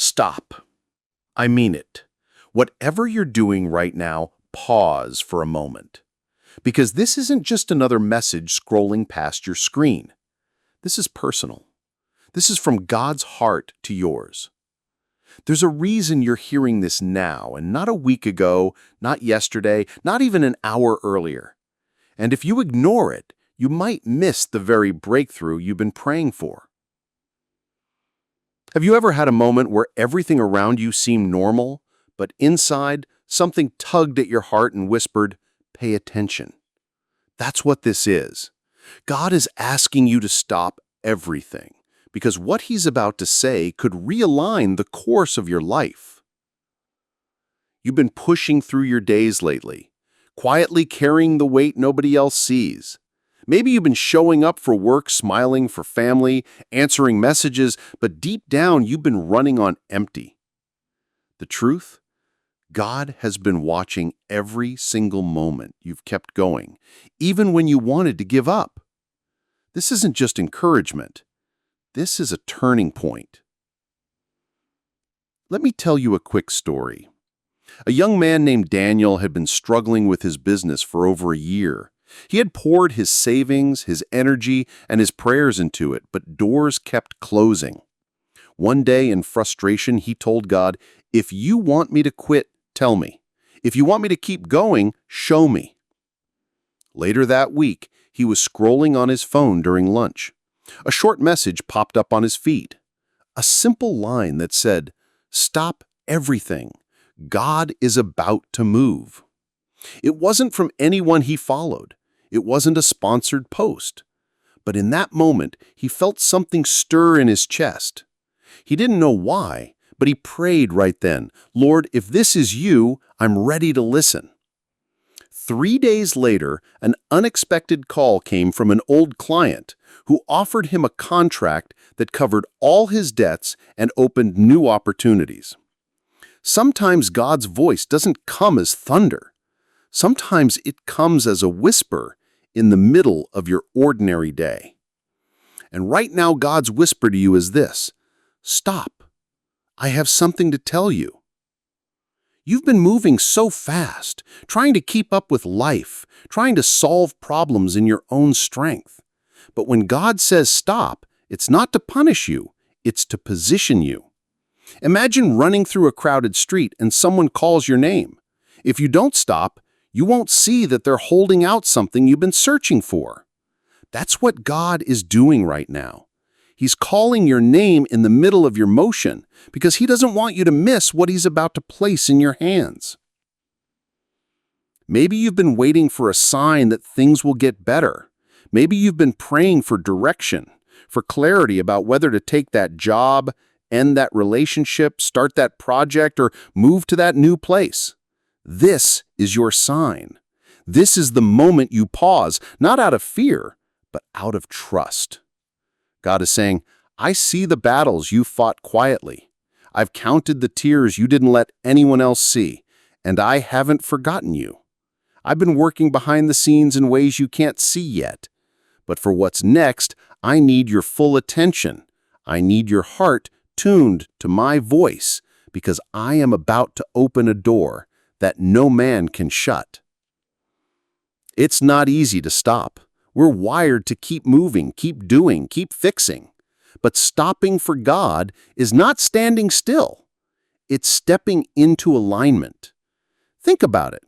Stop. I mean it. Whatever you're doing right now, pause for a moment. Because this isn't just another message scrolling past your screen. This is personal. This is from God's heart to yours. There's a reason you're hearing this now and not a week ago, not yesterday, not even an hour earlier. And if you ignore it, you might miss the very breakthrough you've been praying for. Have you ever had a moment where everything around you seemed normal, but inside, something tugged at your heart and whispered, "Pay attention"? That's what this is. God is asking you to stop everything, because what He's about to say could realign the course of your life. You've been pushing through your days lately, quietly carrying the weight nobody else sees. Maybe you've been showing up for work, smiling for family, answering messages, but deep down you've been running on empty. The truth? God has been watching every single moment you've kept going, even when you wanted to give up. This isn't just encouragement. This is a turning point. Let me tell you a quick story. A young man named Daniel had been struggling with his business for over a year. He had poured his savings, his energy, and his prayers into it, but doors kept closing. One day, in frustration, he told God, "If you want me to quit, tell me. If you want me to keep going, show me." Later that week, he was scrolling on his phone during lunch. A short message popped up on his feed. A simple line that said, "Stop everything. God is about to move." It wasn't from anyone he followed. It wasn't a sponsored post. But in that moment, he felt something stir in his chest. He didn't know why, but he prayed right then, "Lord, if this is you, I'm ready to listen." 3 days later, an unexpected call came from an old client who offered him a contract that covered all his debts and opened new opportunities. Sometimes God's voice doesn't come as thunder. Sometimes it comes as a whisper in the middle of your ordinary day. And right now, God's whisper to you is this: stop. I have something to tell you. You've been moving so fast, trying to keep up with life, trying to solve problems in your own strength. But when God says stop, it's not to punish you, it's to position you. Imagine running through a crowded street and someone calls your name. If you don't stop, you won't see that they're holding out something you've been searching for. That's what God is doing right now. He's calling your name in the middle of your motion because He doesn't want you to miss what He's about to place in your hands. Maybe you've been waiting for a sign that things will get better. Maybe you've been praying for direction, for clarity about whether to take that job, end that relationship, start that project, or move to that new place. This is your sign. This is the moment you pause, not out of fear, but out of trust. God is saying, "I see the battles you fought quietly. I've counted the tears you didn't let anyone else see, and I haven't forgotten you. I've been working behind the scenes in ways you can't see yet. But for what's next, I need your full attention. I need your heart tuned to my voice, because I am about to open a door that no man can shut." It's not easy to stop. We're wired to keep moving, keep doing, keep fixing. But stopping for God is not standing still. It's stepping into alignment. Think about it.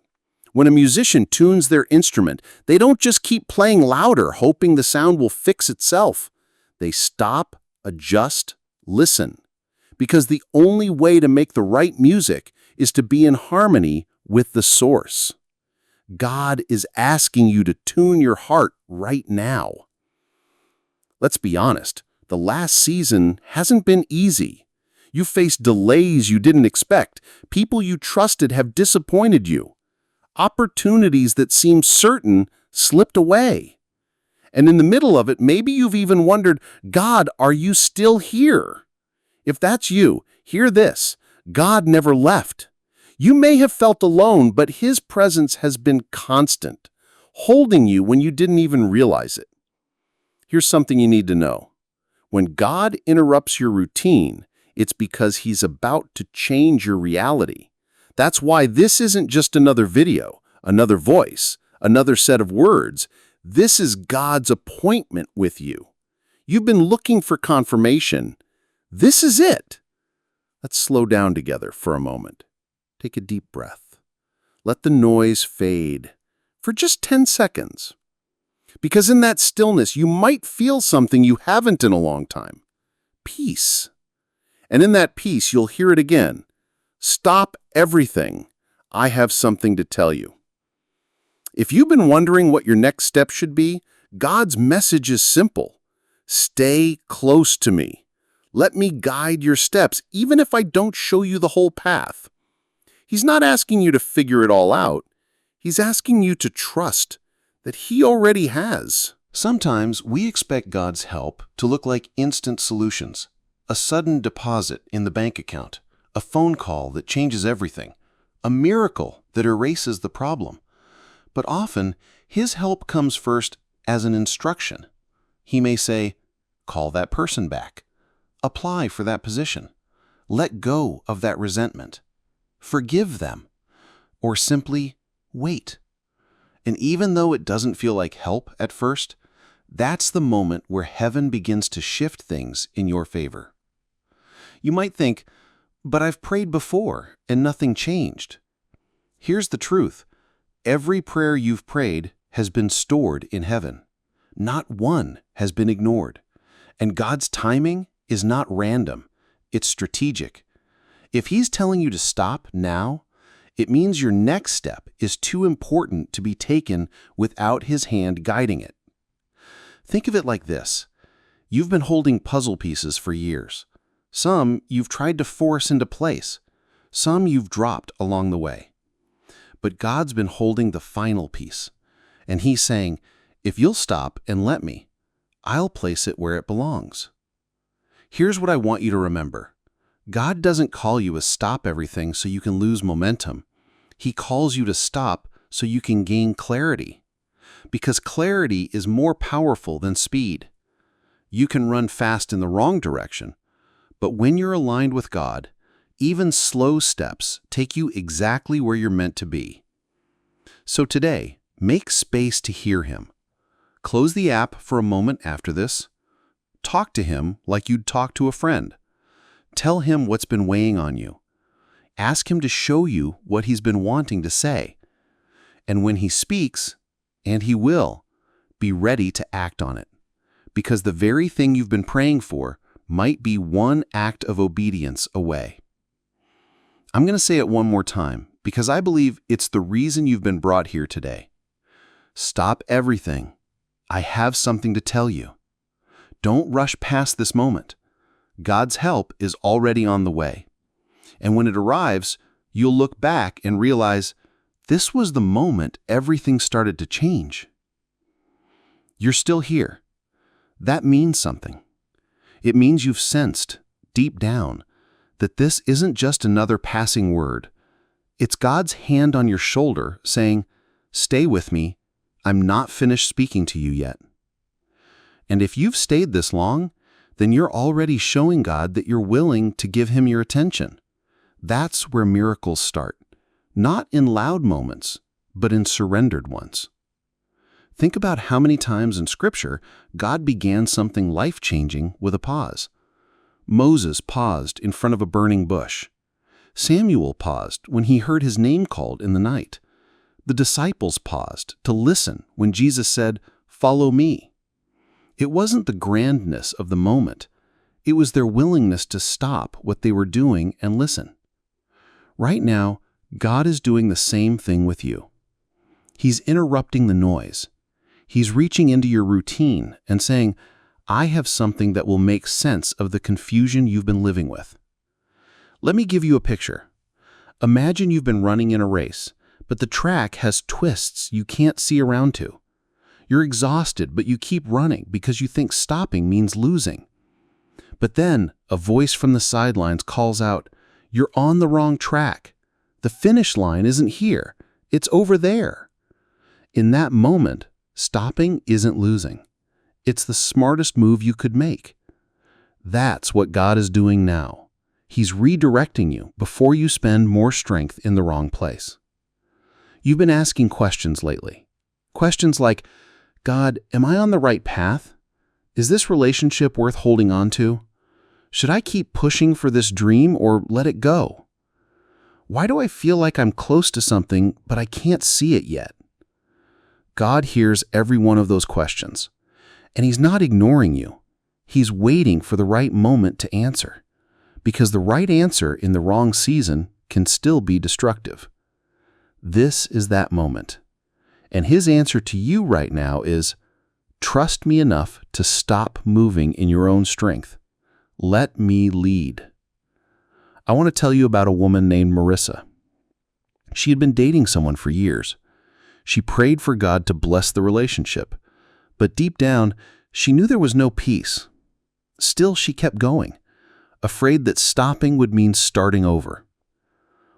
When a musician tunes their instrument, they don't just keep playing louder, hoping the sound will fix itself. They stop, adjust, listen. Because the only way to make the right music is to be in harmony with the source. God is asking you to tune your heart right now. Let's be honest, the last season hasn't been easy. You faced delays you didn't expect. People you trusted have disappointed you. Opportunities that seemed certain slipped away. And in the middle of it, maybe you've even wondered, "God, are you still here?" If that's you, hear this: God never left. You may have felt alone, but His presence has been constant, holding you when you didn't even realize it. Here's something you need to know. When God interrupts your routine, It's because He's about to change your reality. That's why this isn't just another video, another voice, another set of words. This is God's appointment with you. You've been looking for confirmation. This is it. Let's slow down together for a moment. Take a deep breath. Let the noise fade for just 10 seconds. Because in that stillness, you might feel something you haven't in a long time. Peace. And in that peace, you'll hear it again. Stop everything. I have something to tell you. If you've been wondering what your next step should be, God's message is simple. Stay close to me. Let me guide your steps, even if I don't show you the whole path. He's not asking you to figure it all out. He's asking you to trust that He already has. Sometimes we expect God's help to look like instant solutions, a sudden deposit in the bank account, a phone call that changes everything, a miracle that erases the problem. But often, His help comes first as an instruction. He may say, call that person back, apply for that position, let go of that resentment, forgive them, or simply wait. And even though it doesn't feel like help at first, that's the moment where heaven begins to shift things in your favor. You might think, but I've prayed before and nothing changed. Here's the truth. Every prayer you've prayed has been stored in heaven. Not one has been ignored. And God's timing is not random. It's strategic. If He's telling you to stop now, it means your next step is too important to be taken without His hand guiding it. Think of it like this. You've been holding puzzle pieces for years. Some you've tried to force into place. Some you've dropped along the way. But God's been holding the final piece. And He's saying, if you'll stop and let me, I'll place it where it belongs. Here's what I want you to remember. God doesn't call you to stop everything so you can lose momentum. He calls you to stop so you can gain clarity. Because clarity is more powerful than speed. You can run fast in the wrong direction, but when you're aligned with God, even slow steps take you exactly where you're meant to be. So today, make space to hear Him. Close the app for a moment after this. Talk to Him like you'd talk to a friend. Tell Him what's been weighing on you. Ask Him to show you what He's been wanting to say. And when He speaks, and He will, be ready to act on it. Because the very thing you've been praying for might be one act of obedience away. I'm going to say it one more time, because I believe it's the reason you've been brought here today. Stop everything. I have something to tell you. Don't rush past this moment. God's help is already on the way. And when it arrives, you'll look back and realize this was the moment everything started to change. You're still here. That means something. It means you've sensed, deep down, that this isn't just another passing word. It's God's hand on your shoulder saying, stay with me. I'm not finished speaking to you yet. And if you've stayed this long, then you're already showing God that you're willing to give Him your attention. That's where miracles start. Not in loud moments, but in surrendered ones. Think about how many times in Scripture God began something life-changing with a pause. Moses paused in front of a burning bush. Samuel paused when he heard his name called in the night. The disciples paused to listen when Jesus said, "Follow me." It wasn't the grandness of the moment. It was their willingness to stop what they were doing and listen. Right now, God is doing the same thing with you. He's interrupting the noise. He's reaching into your routine and saying, I have something that will make sense of the confusion you've been living with. Let me give you a picture. Imagine you've been running in a race, but the track has twists you can't see around to. You're exhausted, but you keep running because you think stopping means losing. But then a voice from the sidelines calls out, "You're on the wrong track. The finish line isn't here. It's over there." In that moment, stopping isn't losing. It's the smartest move you could make. That's what God is doing now. He's redirecting you before you spend more strength in the wrong place. You've been asking questions lately. Questions like, God, am I on the right path? Is this relationship worth holding on to? Should I keep pushing for this dream or let it go? Why do I feel like I'm close to something, but I can't see it yet? God hears every one of those questions, and He's not ignoring you. He's waiting for the right moment to answer, because the right answer in the wrong season can still be destructive. This is that moment, and His answer to you right now is, trust me enough to stop moving in your own strength. Let me lead. I want to tell you about a woman named Marissa. She had been dating someone for years. She prayed for God to bless the relationship, but deep down, she knew there was no peace. Still, she kept going, afraid that stopping would mean starting over.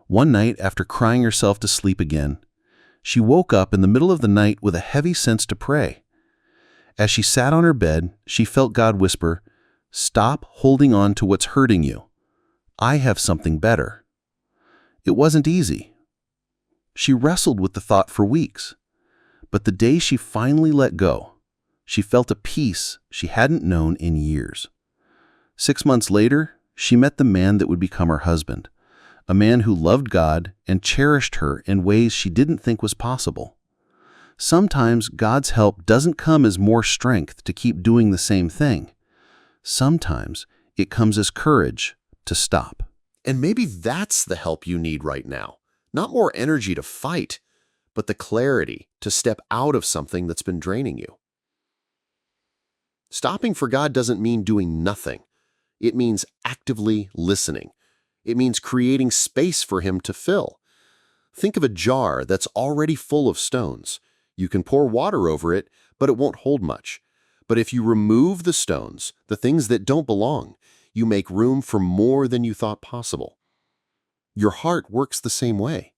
One night, after crying herself to sleep again, she woke up in the middle of the night with a heavy sense to pray. As she sat on her bed, she felt God whisper, "Stop holding on to what's hurting you. I have something better." It wasn't easy. She wrestled with the thought for weeks, but the day she finally let go, she felt a peace she hadn't known in years. 6 months later, she met the man that would become her husband, a man who loved God and cherished her in ways she didn't think was possible. Sometimes God's help doesn't come as more strength to keep doing the same thing. Sometimes it comes as courage to stop. And maybe that's the help you need right now. Not more energy to fight, but the clarity to step out of something that's been draining you. Stopping for God doesn't mean doing nothing. It means actively listening. It means creating space for Him to fill. Think of a jar that's already full of stones. You can pour water over it, but it won't hold much. But if you remove the stones, the things that don't belong, you make room for more than you thought possible. Your heart works the same way.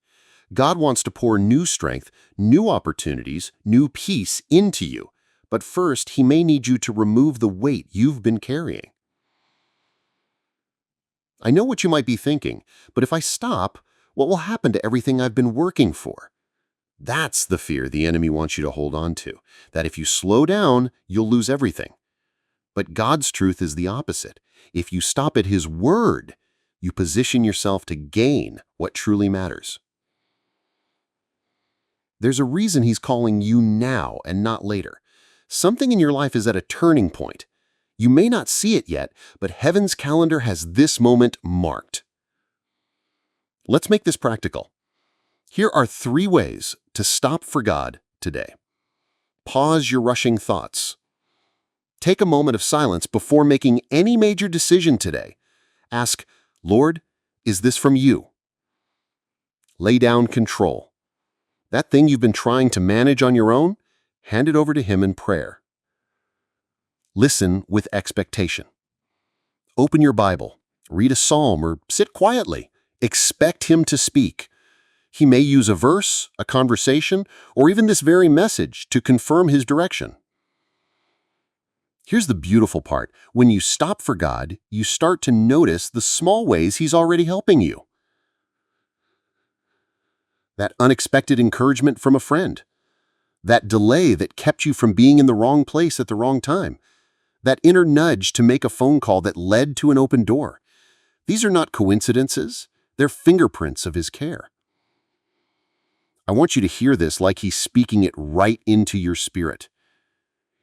God wants to pour new strength, new opportunities, new peace into you. But first, He may need you to remove the weight you've been carrying. I know what you might be thinking, but if I stop, what will happen to everything I've been working for? That's the fear the enemy wants you to hold on to, that if you slow down, you'll lose everything. But God's truth is the opposite. If you stop at His word, you position yourself to gain what truly matters. There's a reason He's calling you now and not later. Something in your life is at a turning point. You may not see it yet, but heaven's calendar has this moment marked. Let's make this practical. Here are 3 ways to stop for God today. Pause your rushing thoughts. Take a moment of silence before making any major decision today. Ask, Lord, is this from you? Lay down control. That thing you've been trying to manage on your own, hand it over to Him in prayer. Listen with expectation. Open your Bible, read a psalm, or sit quietly. Expect Him to speak. He may use a verse, a conversation, or even this very message to confirm His direction. Here's the beautiful part. When you stop for God, you start to notice the small ways He's already helping you. That unexpected encouragement from a friend. That delay that kept you from being in the wrong place at the wrong time. That inner nudge to make a phone call that led to an open door. These are not coincidences. They're fingerprints of His care. I want you to hear this like He's speaking it right into your spirit.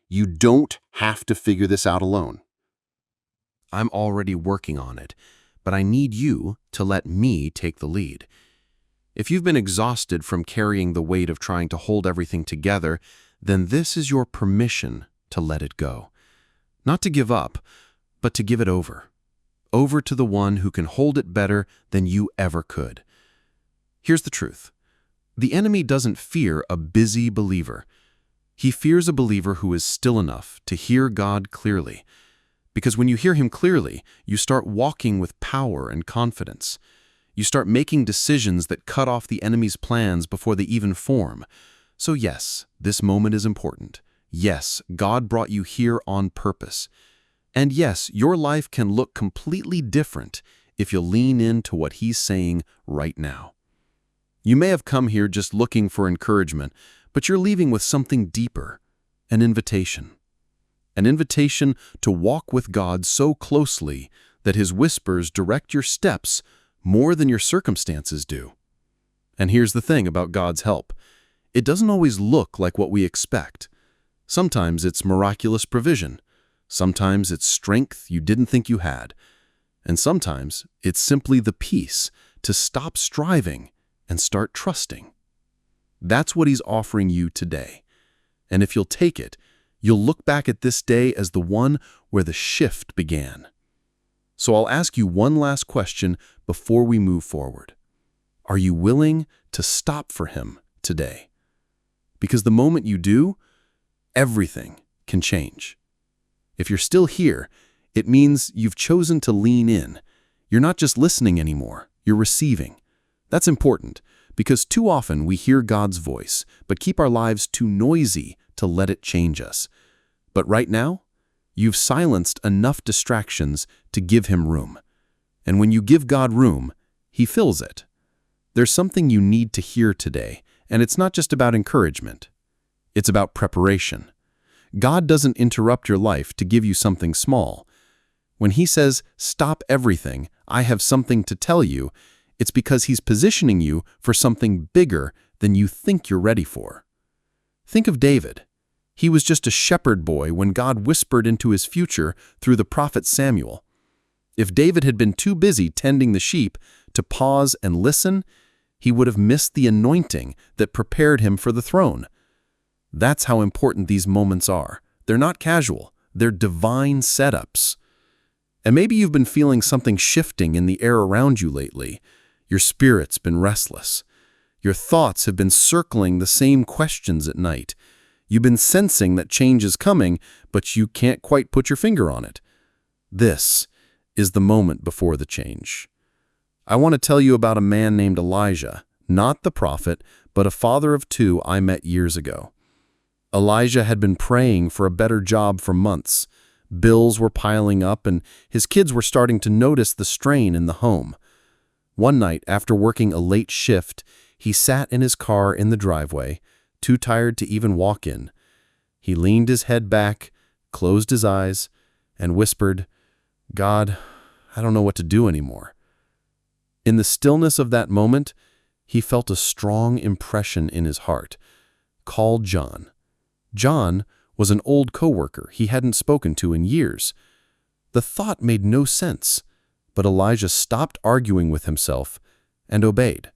You don't have to figure this out alone. I'm already working on it, but I need you to let me take the lead. If you've been exhausted from carrying the weight of trying to hold everything together, then this is your permission to let it go. Not to give up, but to give it over. Over to the one who can hold it better than you ever could. Here's the truth. The enemy doesn't fear a busy believer. He fears a believer who is still enough to hear God clearly. Because when you hear Him clearly, you start walking with power and confidence. You start making decisions that cut off the enemy's plans before they even form. So yes, this moment is important. Yes, God brought you here on purpose. And yes, your life can look completely different if you'll lean into what He's saying right now. You may have come here just looking for encouragement, but you're leaving with something deeper, an invitation. An invitation to walk with God so closely that His whispers direct your steps more than your circumstances do. And here's the thing about God's help. It doesn't always look like what we expect. Sometimes it's miraculous provision. Sometimes it's strength you didn't think you had. And sometimes it's simply the peace to stop striving and start trusting. That's what He's offering you today. And if you'll take it, you'll look back at this day as the one where the shift began. So I'll ask you one last question before we move forward. Are you willing to stop for Him today? Because the moment you do, everything can change. If you're still here, it means you've chosen to lean in. You're not just listening anymore, you're receiving. That's important, because too often we hear God's voice, but keep our lives too noisy to let it change us. But right now, you've silenced enough distractions to give Him room. And when you give God room, He fills it. There's something you need to hear today, and it's not just about encouragement. It's about preparation. God doesn't interrupt your life to give you something small. When He says, "Stop everything, I have something to tell you," it's because He's positioning you for something bigger than you think you're ready for. Think of David. He was just a shepherd boy when God whispered into his future through the prophet Samuel. If David had been too busy tending the sheep to pause and listen, he would have missed the anointing that prepared him for the throne. That's how important these moments are. They're not casual. They're divine setups. And maybe you've been feeling something shifting in the air around you lately. Your spirit's been restless. Your thoughts have been circling the same questions at night. You've been sensing that change is coming, but you can't quite put your finger on it. This is the moment before the change. I want to tell you about a man named Elijah, not the prophet, but a father of two I met years ago. Elijah had been praying for a better job for months. Bills were piling up, and his kids were starting to notice the strain in the home. One night, after working a late shift, he sat in his car in the driveway, too tired to even walk in. He leaned his head back, closed his eyes, and whispered, "God, I don't know what to do anymore." In the stillness of that moment, he felt a strong impression in his heart. Call John. John was an old coworker he hadn't spoken to in years. The thought made no sense, but Elijah stopped arguing with himself and obeyed.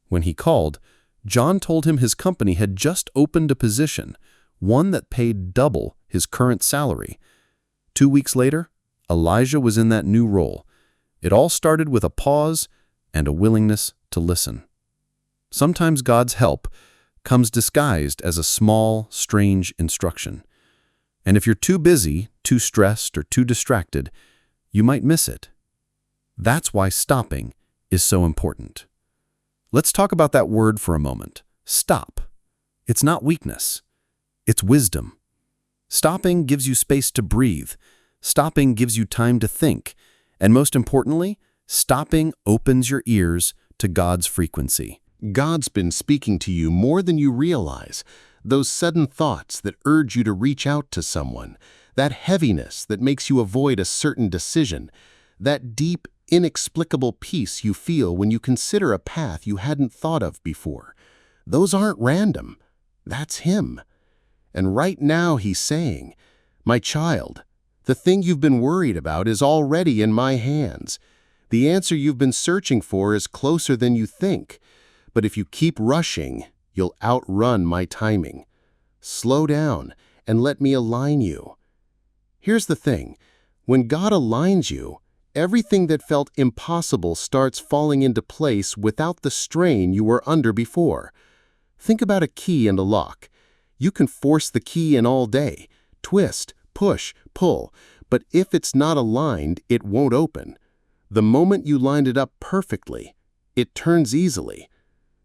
When he called, John told him his company had just opened a position, one that paid double his current salary. 2 weeks later, Elijah was in that new role. It all started with a pause and a willingness to listen. Sometimes God's help comes disguised as a small, strange instruction. And if you're too busy, too stressed, or too distracted, you might miss it. That's why stopping is so important. Let's talk about that word for a moment. Stop. It's not weakness. It's wisdom. Stopping gives you space to breathe. Stopping gives you time to think. And most importantly, stopping opens your ears to God's frequency. God's been speaking to you more than you realize. Those sudden thoughts that urge you to reach out to someone, that heaviness that makes you avoid a certain decision, that deep, inexplicable peace you feel when you consider a path you hadn't thought of before. Those aren't random. That's Him. And right now He's saying, "My child, the thing you've been worried about is already in my hands. The answer you've been searching for is closer than you think. But if you keep rushing, you'll outrun my timing. Slow down and let me align you." Here's the thing. When God aligns you, everything that felt impossible starts falling into place without the strain you were under before. Think about a key and a lock. You can force the key in all day, twist, push, pull, but if it's not aligned, it won't open. The moment you lined it up perfectly, it turns easily.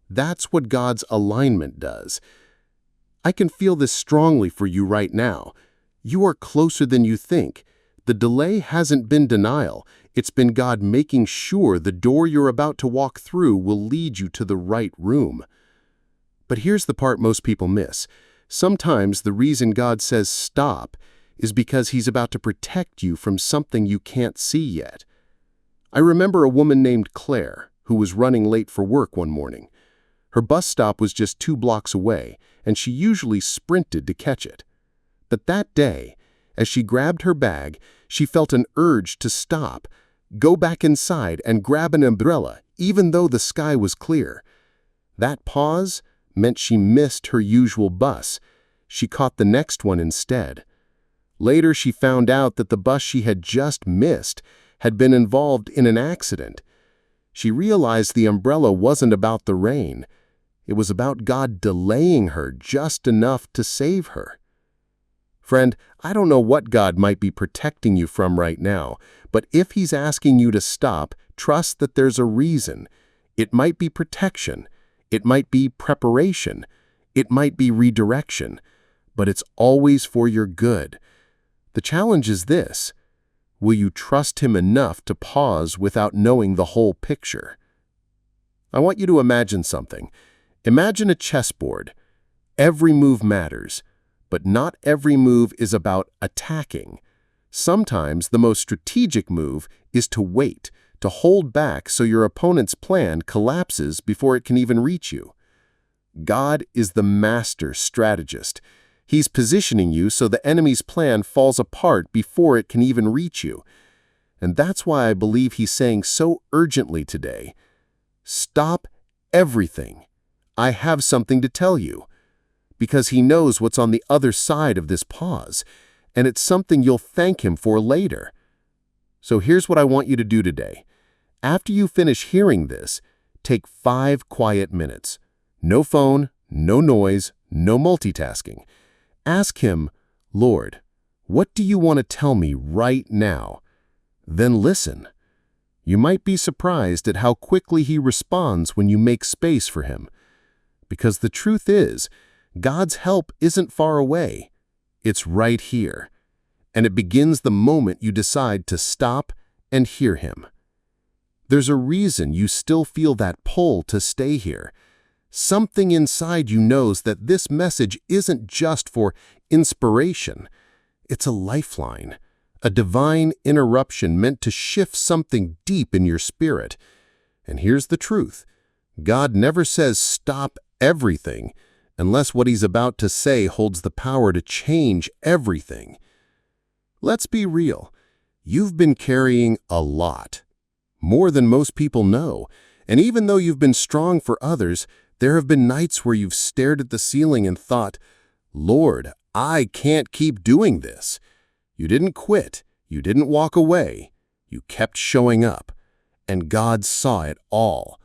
That's what God's alignment does. I can feel this strongly for you right now. You are closer than you think. The delay hasn't been denial. It's been God making sure the door you're about to walk through will lead you to the right room. But here's the part most people miss. Sometimes the reason God says stop is because He's about to protect you from something you can't see yet. I remember a woman named Claire who was running late for work one morning. Her bus stop was just 2 blocks away, and she usually sprinted to catch it. But that day, as she grabbed her bag, she felt an urge to stop, go back inside and grab an umbrella, even though the sky was clear. That pause meant she missed her usual bus. She caught the next one instead. Later, she found out that the bus she had just missed had been involved in an accident. She realized the umbrella wasn't about the rain. It was about God delaying her just enough to save her. Friend, I don't know what God might be protecting you from right now, but if He's asking you to stop, trust that there's a reason. It might be protection. It might be preparation. It might be redirection. But it's always for your good. The challenge is this: will you trust Him enough to pause without knowing the whole picture? I want you to imagine something. Imagine a chessboard. Every move matters, but not every move is about attacking. Sometimes the most strategic move is to wait, to hold back so your opponent's plan collapses before it can even reach you. God is the master strategist. He's positioning you so the enemy's plan falls apart before it can even reach you. And that's why I believe He's saying so urgently today, stop everything. I have something to tell you. Because He knows what's on the other side of this pause, and it's something you'll thank Him for later. So here's what I want you to do today. After you finish hearing this, take 5 quiet minutes. No phone, no noise, no multitasking. Ask Him, Lord, what do you want to tell me right now? Then listen. You might be surprised at how quickly He responds when you make space for Him. Because the truth is, God's help isn't far away. It's right here. And it begins the moment you decide to stop and hear Him. There's a reason you still feel that pull to stay here. Something inside you knows that this message isn't just for inspiration. It's a lifeline, a divine interruption meant to shift something deep in your spirit. And here's the truth. God never says stop everything unless what He's about to say holds the power to change everything. Let's be real. You've been carrying a lot, more than most people know. And even though you've been strong for others, there have been nights where you've stared at the ceiling and thought, Lord, I can't keep doing this. You didn't quit. You didn't walk away. You kept showing up. And God saw it all.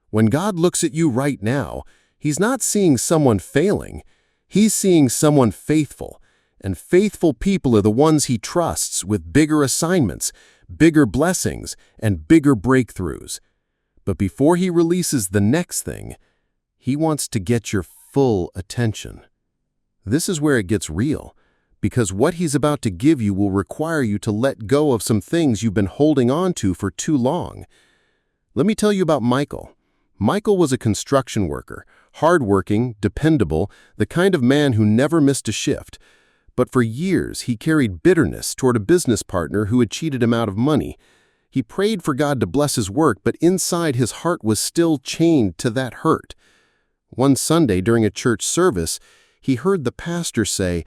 When God looks at you right now, He's not seeing someone failing. He's seeing someone faithful. And faithful people are the ones He trusts with bigger assignments, bigger blessings, and bigger breakthroughs. But before He releases the next thing, He wants to get your full attention. This is where it gets real, because what He's about to give you will require you to let go of some things you've been holding on to for too long. Let me tell you about Michael. Michael was a construction worker, hardworking, dependable, the kind of man who never missed a shift. But for years, he carried bitterness toward a business partner who had cheated him out of money. He prayed for God to bless his work, but inside his heart was still chained to that hurt. One Sunday during a church service, he heard the pastor say,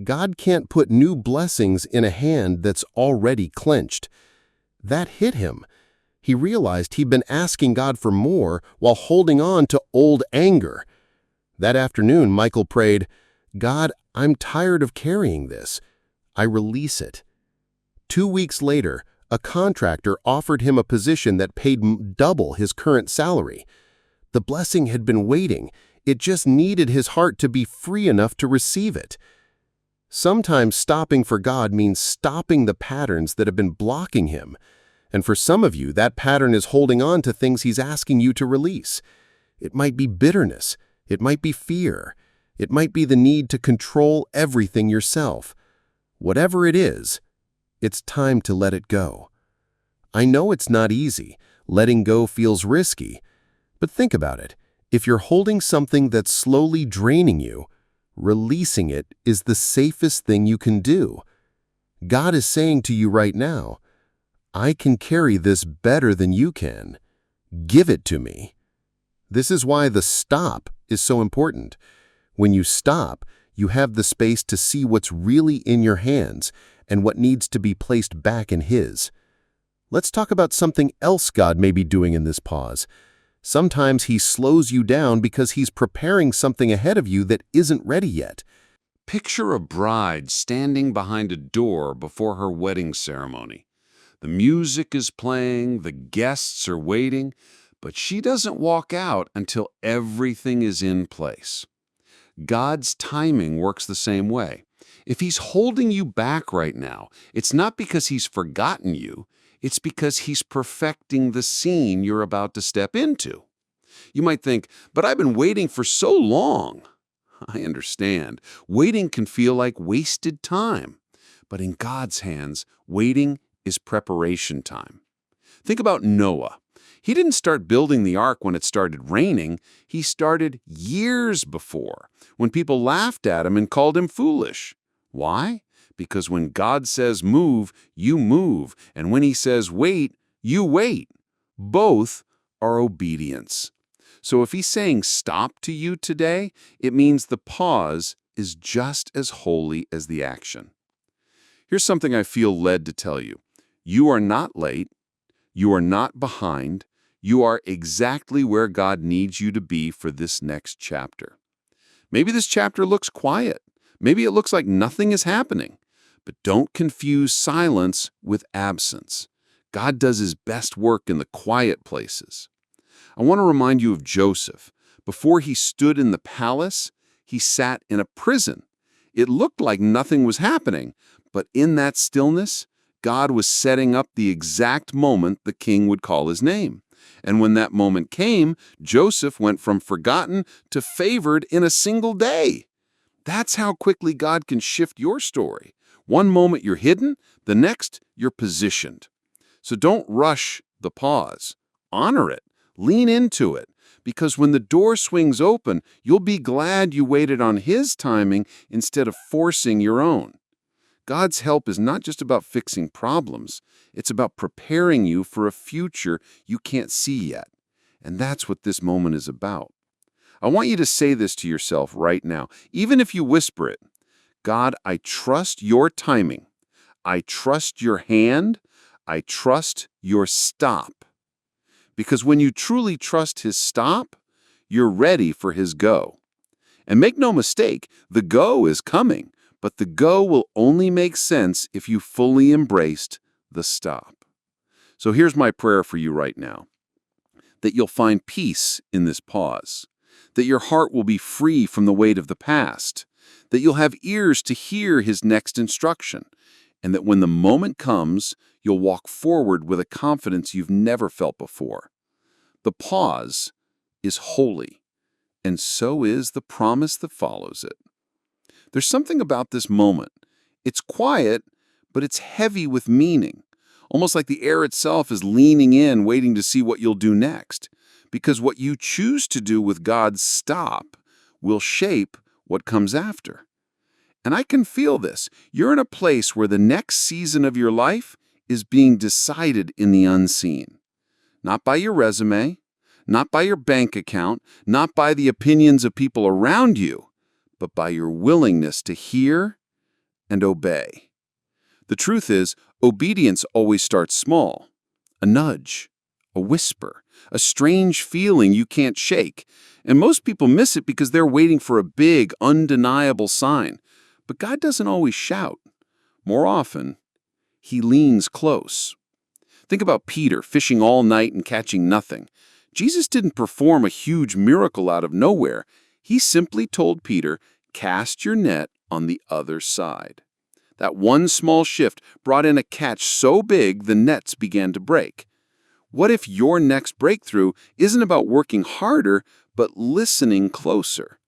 God can't put new blessings in a hand that's already clenched. That hit him. He realized he'd been asking God for more while holding on to old anger. That afternoon, Michael prayed, God, I'm tired of carrying this. I release it. 2 weeks later, a contractor offered him a position that paid double his current salary. The blessing had been waiting. It just needed his heart to be free enough to receive it. Sometimes stopping for God means stopping the patterns that have been blocking Him. And for some of you, that pattern is holding on to things He's asking you to release. It might be bitterness. It might be fear. It might be the need to control everything yourself. Whatever it is, it's time to let it go. I know it's not easy. Letting go feels risky. But think about it. If you're holding something that's slowly draining you, releasing it is the safest thing you can do. God is saying to you right now, I can carry this better than you can. Give it to me. This is why the stop is so important. When you stop, you have the space to see what's really in your hands and what needs to be placed back in His. Let's talk about something else God may be doing in this pause. Sometimes He slows you down because He's preparing something ahead of you that isn't ready yet. Picture a bride standing behind a door before her wedding ceremony. The music is playing, the guests are waiting, but she doesn't walk out until everything is in place. God's timing works the same way. If He's holding you back right now, it's not because He's forgotten you, it's because He's perfecting the scene you're about to step into. You might think, but I've been waiting for so long. I understand. Waiting can feel like wasted time. But in God's hands, waiting is preparation time. Think about Noah. He didn't start building the ark when it started raining. He started years before, when people laughed at him and called him foolish. Why? Because when God says move, you move. And when He says wait, you wait. Both are obedience. So if He's saying stop to you today, it means the pause is just as holy as the action. Here's something I feel led to tell you. You are not late. You are not behind. You are exactly where God needs you to be for this next chapter. Maybe this chapter looks quiet. Maybe it looks like nothing is happening. But don't confuse silence with absence. God does His best work in the quiet places. I want to remind you of Joseph. Before he stood in the palace, he sat in a prison. It looked like nothing was happening, but in that stillness, God was setting up the exact moment the king would call his name. And when that moment came, Joseph went from forgotten to favored in a single day. That's how quickly God can shift your story. One moment you're hidden, the next you're positioned. So don't rush the pause. Honor it. Lean into it. Because when the door swings open, you'll be glad you waited on His timing instead of forcing your own. God's help is not just about fixing problems. It's about preparing you for a future you can't see yet. And that's what this moment is about. I want you to say this to yourself right now, even if you whisper it. God, I trust your timing. I trust your hand. I trust your stop. Because when you truly trust His stop, you're ready for His go. And make no mistake, the go is coming, but the go will only make sense if you fully embraced the stop. So here's my prayer for you right now, that you'll find peace in this pause, that your heart will be free from the weight of the past, that you'll have ears to hear His next instruction, and that when the moment comes, you'll walk forward with a confidence you've never felt before. The pause is holy, and so is the promise that follows it. There's something about this moment. It's quiet, but it's heavy with meaning, almost like the air itself is leaning in, waiting to see what you'll do next. Because what you choose to do with God's stop will shape what comes after. And I can feel this. You're in a place where the next season of your life is being decided in the unseen. Not by your resume, not by your bank account, not by the opinions of people around you, but by your willingness to hear and obey. The truth is, obedience always starts small. A nudge, a whisper, a strange feeling you can't shake. And most people miss it because they're waiting for a big, undeniable sign. But God doesn't always shout. More often, He leans close. Think about Peter fishing all night and catching nothing. Jesus didn't perform a huge miracle out of nowhere. He simply told Peter, "Cast your net on the other side." That one small shift brought in a catch so big the nets began to break. What if your next breakthrough isn't about working harder, but listening closer?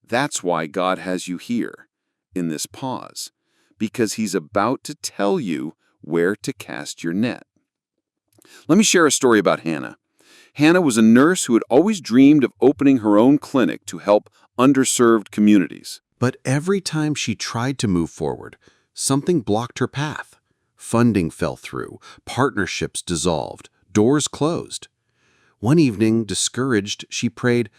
That's why God has you here, in this pause, because He's about to tell you where to cast your net. Let me share a story about Hannah. Hannah was a nurse who had always dreamed of opening her own clinic to help underserved communities. But every time she tried to move forward, something blocked her path. Funding fell through, partnerships dissolved, doors closed. One evening, discouraged, she prayed,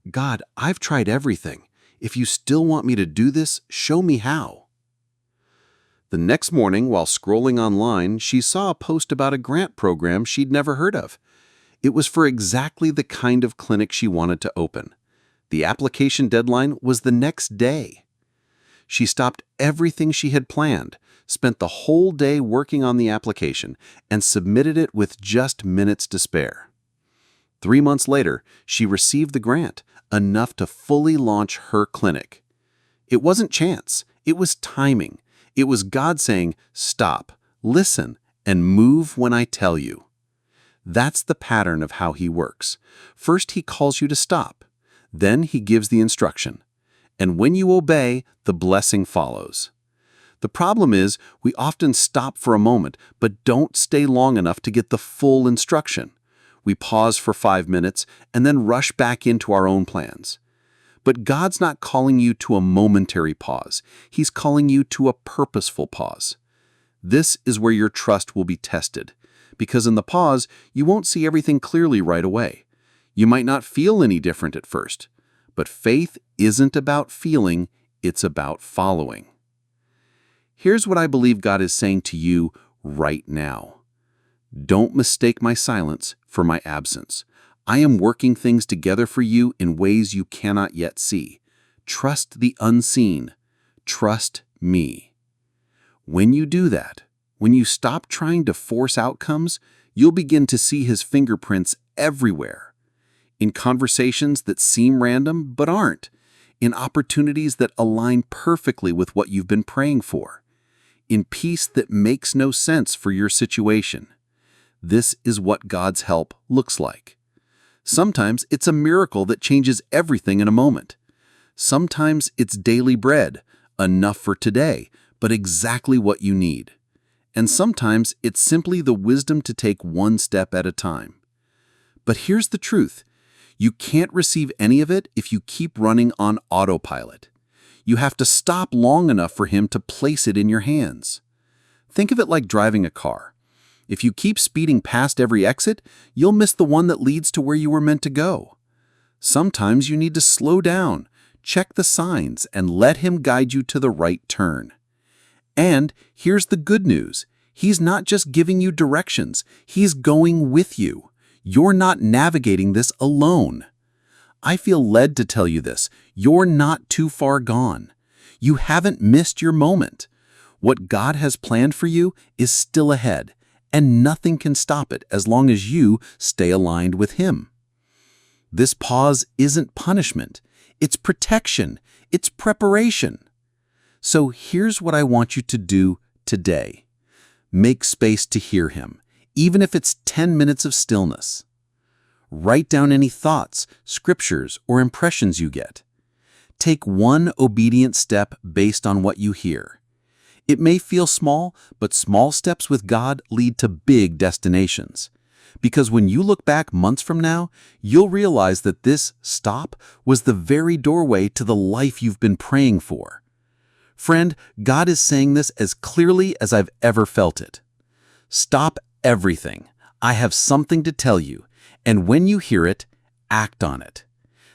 "God, I've tried everything. If you still want me to do this, show me how." The next morning, while scrolling online, she saw a post about a grant program she'd never heard of. It was for exactly the kind of clinic she wanted to open. The application deadline was the next day. She stopped everything she had planned, spent the whole day working on the application, and submitted it with just minutes to spare. 3 months later, she received the grant, enough to fully launch her clinic. It wasn't chance, it was timing. It was God saying, "Stop, listen, and move when I tell you." That's the pattern of how He works. First, He calls you to stop. Then He gives the instruction. And when you obey, the blessing follows. The problem is, we often stop for a moment, but don't stay long enough to get the full instruction. We pause for 5 minutes and then rush back into our own plans. But God's not calling you to a momentary pause. He's calling you to a purposeful pause. This is where your trust will be tested, because in the pause, you won't see everything clearly right away. You might not feel any different at first, but faith isn't about feeling, it's about following. Here's what I believe God is saying to you right now. Don't mistake my silence for my absence. I am working things together for you in ways you cannot yet see. Trust the unseen. Trust me. When you do that, when you stop trying to force outcomes, you'll begin to see His fingerprints everywhere. In conversations that seem random but aren't. In opportunities that align perfectly with what you've been praying for. In peace that makes no sense for your situation. This is what God's help looks like. Sometimes it's a miracle that changes everything in a moment. Sometimes it's daily bread, enough for today, but exactly what you need. And sometimes it's simply the wisdom to take one step at a time. But here's the truth. You can't receive any of it if you keep running on autopilot. You have to stop long enough for Him to place it in your hands. Think of it like driving a car. If you keep speeding past every exit, you'll miss the one that leads to where you were meant to go. Sometimes you need to slow down, check the signs, and let Him guide you to the right turn. And here's the good news. He's not just giving you directions. He's going with you. You're not navigating this alone. I feel led to tell you this. You're not too far gone. You haven't missed your moment. What God has planned for you is still ahead, and nothing can stop it as long as you stay aligned with Him. This pause isn't punishment. It's protection. It's preparation. So here's what I want you to do today. Make space to hear Him, even if it's 10 minutes of stillness. Write down any thoughts, scriptures, or impressions you get. Take one obedient step based on what you hear. It may feel small, but small steps with God lead to big destinations. Because when you look back months from now, you'll realize that this stop was the very doorway to the life you've been praying for. Friend, God is saying this as clearly as I've ever felt it. Stop everything. I have something to tell you, and when you hear it, act on it.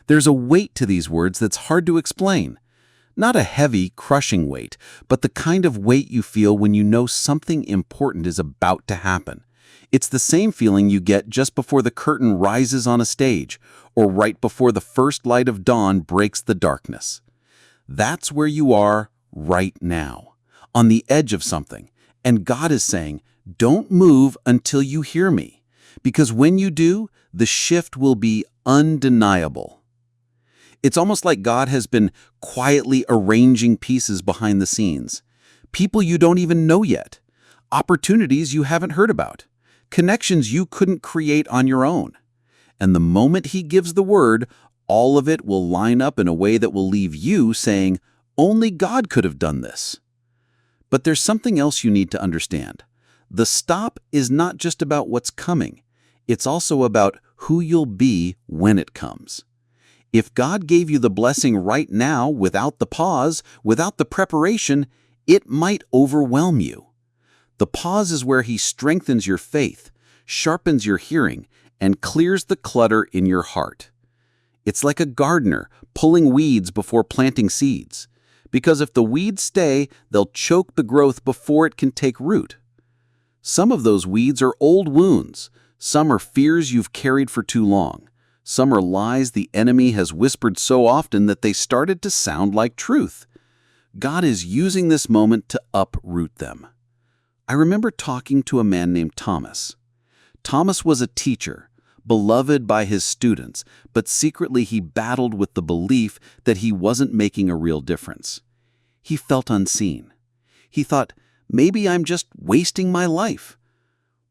There's a weight to these words that's hard to explain. Not a heavy, crushing weight, but the kind of weight you feel when you know something important is about to happen. It's the same feeling you get just before the curtain rises on a stage, or right before the first light of dawn breaks the darkness. That's where you are right now, on the edge of something, and God is saying, don't move until you hear me, because when you do, the shift will be undeniable. It's almost like God has been quietly arranging pieces behind the scenes. People you don't even know yet. Opportunities you haven't heard about. Connections you couldn't create on your own. And the moment He gives the word, all of it will line up in a way that will leave you saying, only God could have done this. But there's something else you need to understand. The stop is not just about what's coming. It's also about who you'll be when it comes. If God gave you the blessing right now without the pause, without the preparation, it might overwhelm you. The pause is where He strengthens your faith, sharpens your hearing, and clears the clutter in your heart. It's like a gardener pulling weeds before planting seeds, because if the weeds stay, they'll choke the growth before it can take root. Some of those weeds are old wounds. Some are fears you've carried for too long. Some are lies the enemy has whispered so often that they started to sound like truth. God is using this moment to uproot them. I remember talking to a man named Thomas. Thomas was a teacher, beloved by his students, but secretly he battled with the belief that he wasn't making a real difference. He felt unseen. He thought, maybe I'm just wasting my life.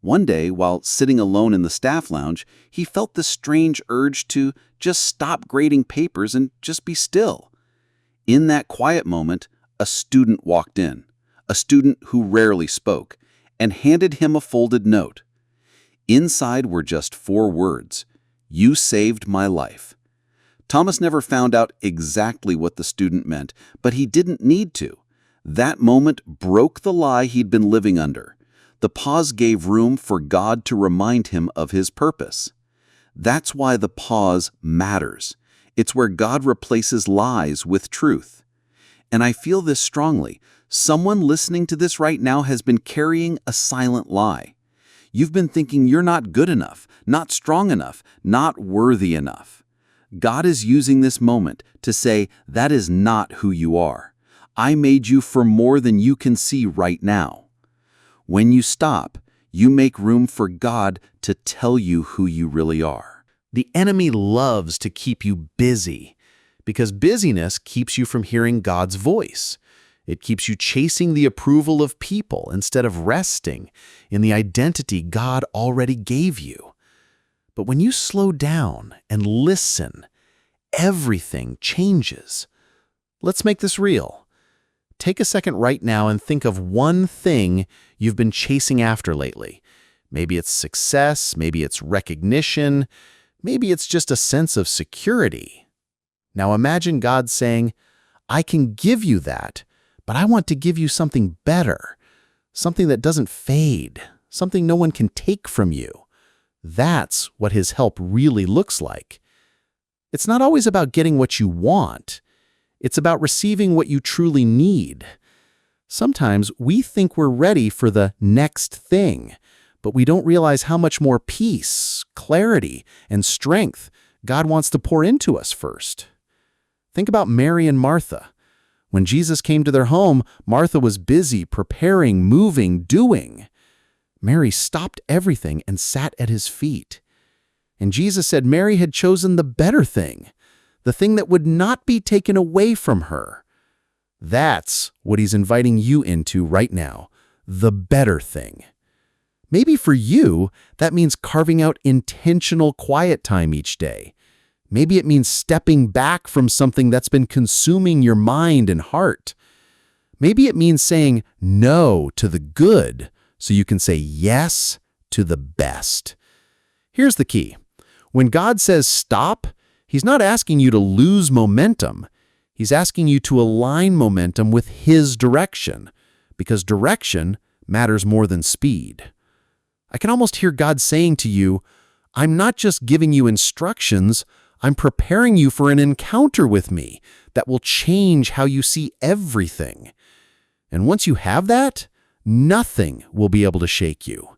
One day, while sitting alone in the staff lounge, he felt this strange urge to just stop grading papers and just be still. In that quiet moment, a student walked in, a student who rarely spoke, and handed him a folded note. Inside were just 4 words, "You saved my life." Thomas never found out exactly what the student meant, but he didn't need to. That moment broke the lie he'd been living under. The pause gave room for God to remind him of His purpose. That's why the pause matters. It's where God replaces lies with truth. And I feel this strongly. Someone listening to this right now has been carrying a silent lie. You've been thinking you're not good enough, not strong enough, not worthy enough. God is using this moment to say, that is not who you are. I made you for more than you can see right now. When you stop, you make room for God to tell you who you really are. The enemy loves to keep you busy because busyness keeps you from hearing God's voice. It keeps you chasing the approval of people instead of resting in the identity God already gave you. But when you slow down and listen, everything changes. Let's make this real. Take a second right now and think of one thing you've been chasing after lately. Maybe it's success, maybe it's recognition, maybe it's just a sense of security. Now imagine God saying, I can give you that, but I want to give you something better, something that doesn't fade, something no one can take from you. That's what His help really looks like. It's not always about getting what you want. It's about receiving what you truly need. Sometimes we think we're ready for the next thing, but we don't realize how much more peace, clarity, and strength God wants to pour into us first. Think about Mary and Martha. When Jesus came to their home, Martha was busy preparing, moving, doing. Mary stopped everything and sat at His feet. And Jesus said Mary had chosen the better thing, the thing that would not be taken away from her. That's what He's inviting you into right now, the better thing. Maybe for you, that means carving out intentional quiet time each day. Maybe it means stepping back from something that's been consuming your mind and heart. Maybe it means saying no to the good so you can say yes to the best. Here's the key. When God says stop, He's not asking you to lose momentum. He's asking you to align momentum with His direction, because direction matters more than speed. I can almost hear God saying to you, I'm not just giving you instructions, I'm preparing you for an encounter with me that will change how you see everything. And once you have that, nothing will be able to shake you.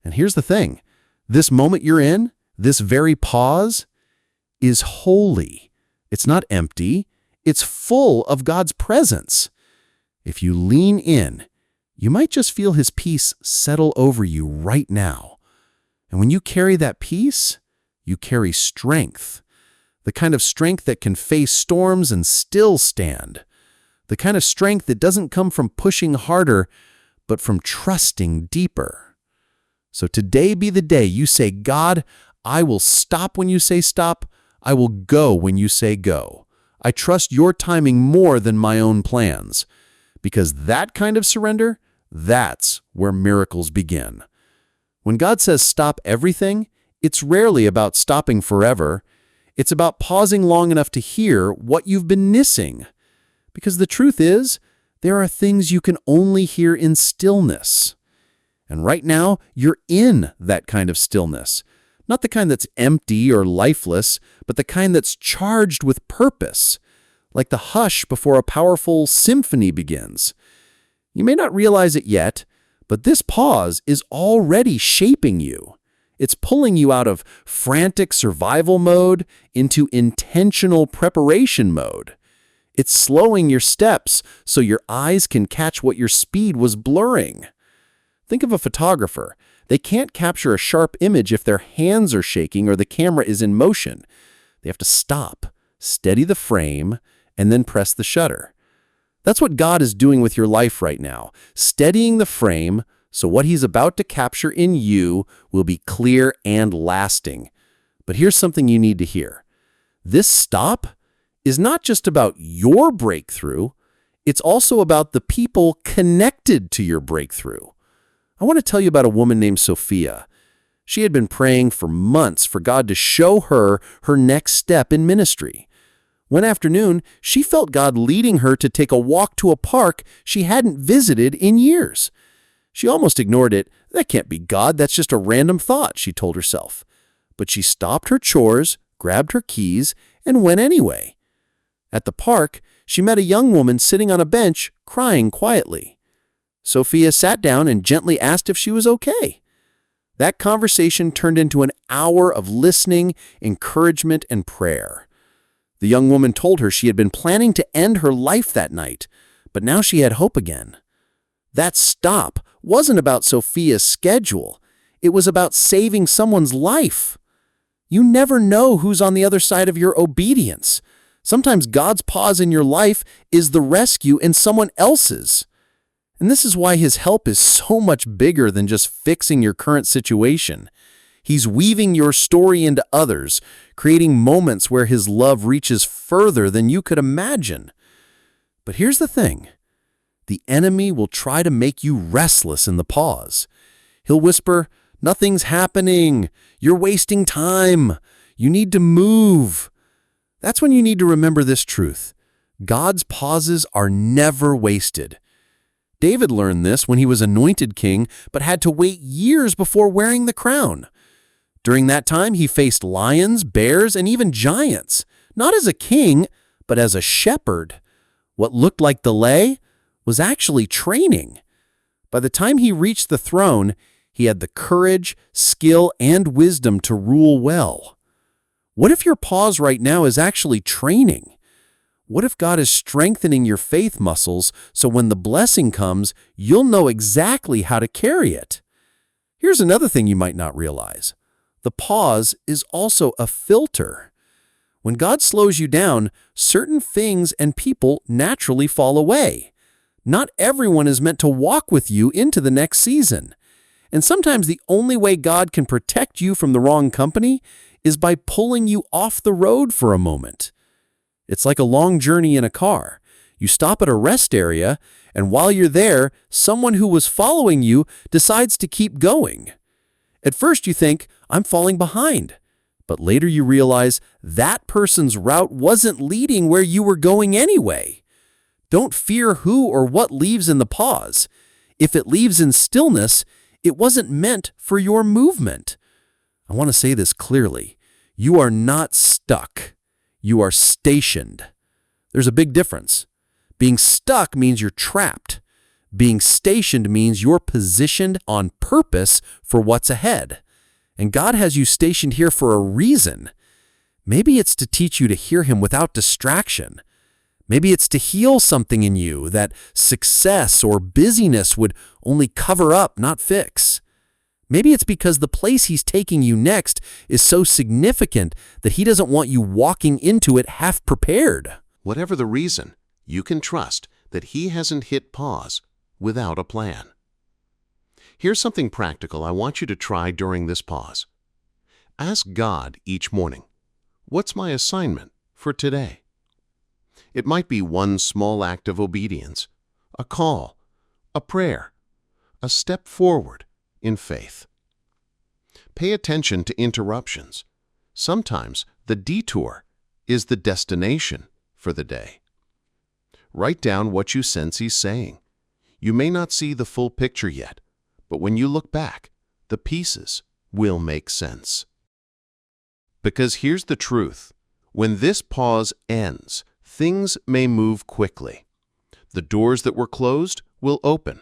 And here's the thing. This moment you're in, this very pause, is holy. It's not empty. It's full of God's presence. If you lean in, you might just feel His peace settle over you right now. And when you carry that peace, you carry strength. The kind of strength that can face storms and still stand. The kind of strength that doesn't come from pushing harder, but from trusting deeper. So today be the day you say, God, I will stop when you say stop. I will go when you say go. I trust your timing more than my own plans. Because that kind of surrender, that's where miracles begin. When God says stop everything, it's rarely about stopping forever. It's about pausing long enough to hear what you've been missing. Because the truth is, there are things you can only hear in stillness. And right now, you're in that kind of stillness. Not the kind that's empty or lifeless, but the kind that's charged with purpose, like the hush before a powerful symphony begins. You may not realize it yet, but this pause is already shaping you. It's pulling you out of frantic survival mode into intentional preparation mode. It's slowing your steps so your eyes can catch what your speed was blurring. Think of a photographer. They can't capture a sharp image if their hands are shaking or the camera is in motion. They have to stop, steady the frame, and then press the shutter. That's what God is doing with your life right now, steadying the frame so what He's about to capture in you will be clear and lasting. But here's something you need to hear. This stop is not just about your breakthrough, it's also about the people connected to your breakthrough. I want to tell you about a woman named Sophia. She had been praying for months for God to show her her next step in ministry. One afternoon, she felt God leading her to take a walk to a park she hadn't visited in years. She almost ignored it. That can't be God, that's just a random thought, she told herself. But she stopped her chores, grabbed her keys, and went anyway. At the park, she met a young woman sitting on a bench, crying quietly. Sophia sat down and gently asked if she was okay. That conversation turned into an hour of listening, encouragement, and prayer. The young woman told her she had been planning to end her life that night, but now she had hope again. That stop wasn't about Sophia's schedule. It was about saving someone's life. You never know who's on the other side of your obedience. Sometimes God's pause in your life is the rescue in someone else's. And this is why His help is so much bigger than just fixing your current situation. He's weaving your story into others, creating moments where His love reaches further than you could imagine. But here's the thing. The enemy will try to make you restless in the pause. He'll whisper, "Nothing's happening. You're wasting time. You need to move." That's when you need to remember this truth. God's pauses are never wasted. David learned this when he was anointed king, but had to wait years before wearing the crown. During that time, he faced lions, bears, and even giants, not as a king, but as a shepherd. What looked like delay was actually training. By the time he reached the throne, he had the courage, skill, and wisdom to rule well. What if your pause right now is actually training? What if God is strengthening your faith muscles so when the blessing comes, you'll know exactly how to carry it? Here's another thing you might not realize. The pause is also a filter. When God slows you down, certain things and people naturally fall away. Not everyone is meant to walk with you into the next season. And sometimes the only way God can protect you from the wrong company is by pulling you off the road for a moment. It's like a long journey in a car. You stop at a rest area, and while you're there, someone who was following you decides to keep going. At first you think, "I'm falling behind." But later you realize that person's route wasn't leading where you were going anyway. Don't fear who or what leaves in the pause. If it leaves in stillness, it wasn't meant for your movement. I want to say this clearly. You are not stuck. You are stationed. There's a big difference. Being stuck means you're trapped. Being stationed means you're positioned on purpose for what's ahead. And God has you stationed here for a reason. Maybe it's to teach you to hear Him without distraction. Maybe it's to heal something in you that success or busyness would only cover up, not fix. Maybe it's because the place He's taking you next is so significant that He doesn't want you walking into it half prepared. Whatever the reason, you can trust that He hasn't hit pause without a plan. Here's something practical I want you to try during this pause. Ask God each morning, "What's my assignment for today?" It might be one small act of obedience, a call, a prayer, a step forward in faith. Pay attention to interruptions. Sometimes the detour is the destination for the day. Write down what you sense he's saying. You may not see the full picture yet, but when you look back, the pieces will make sense. Because here's the truth. When this pause ends, things may move quickly. The doors that were closed will open.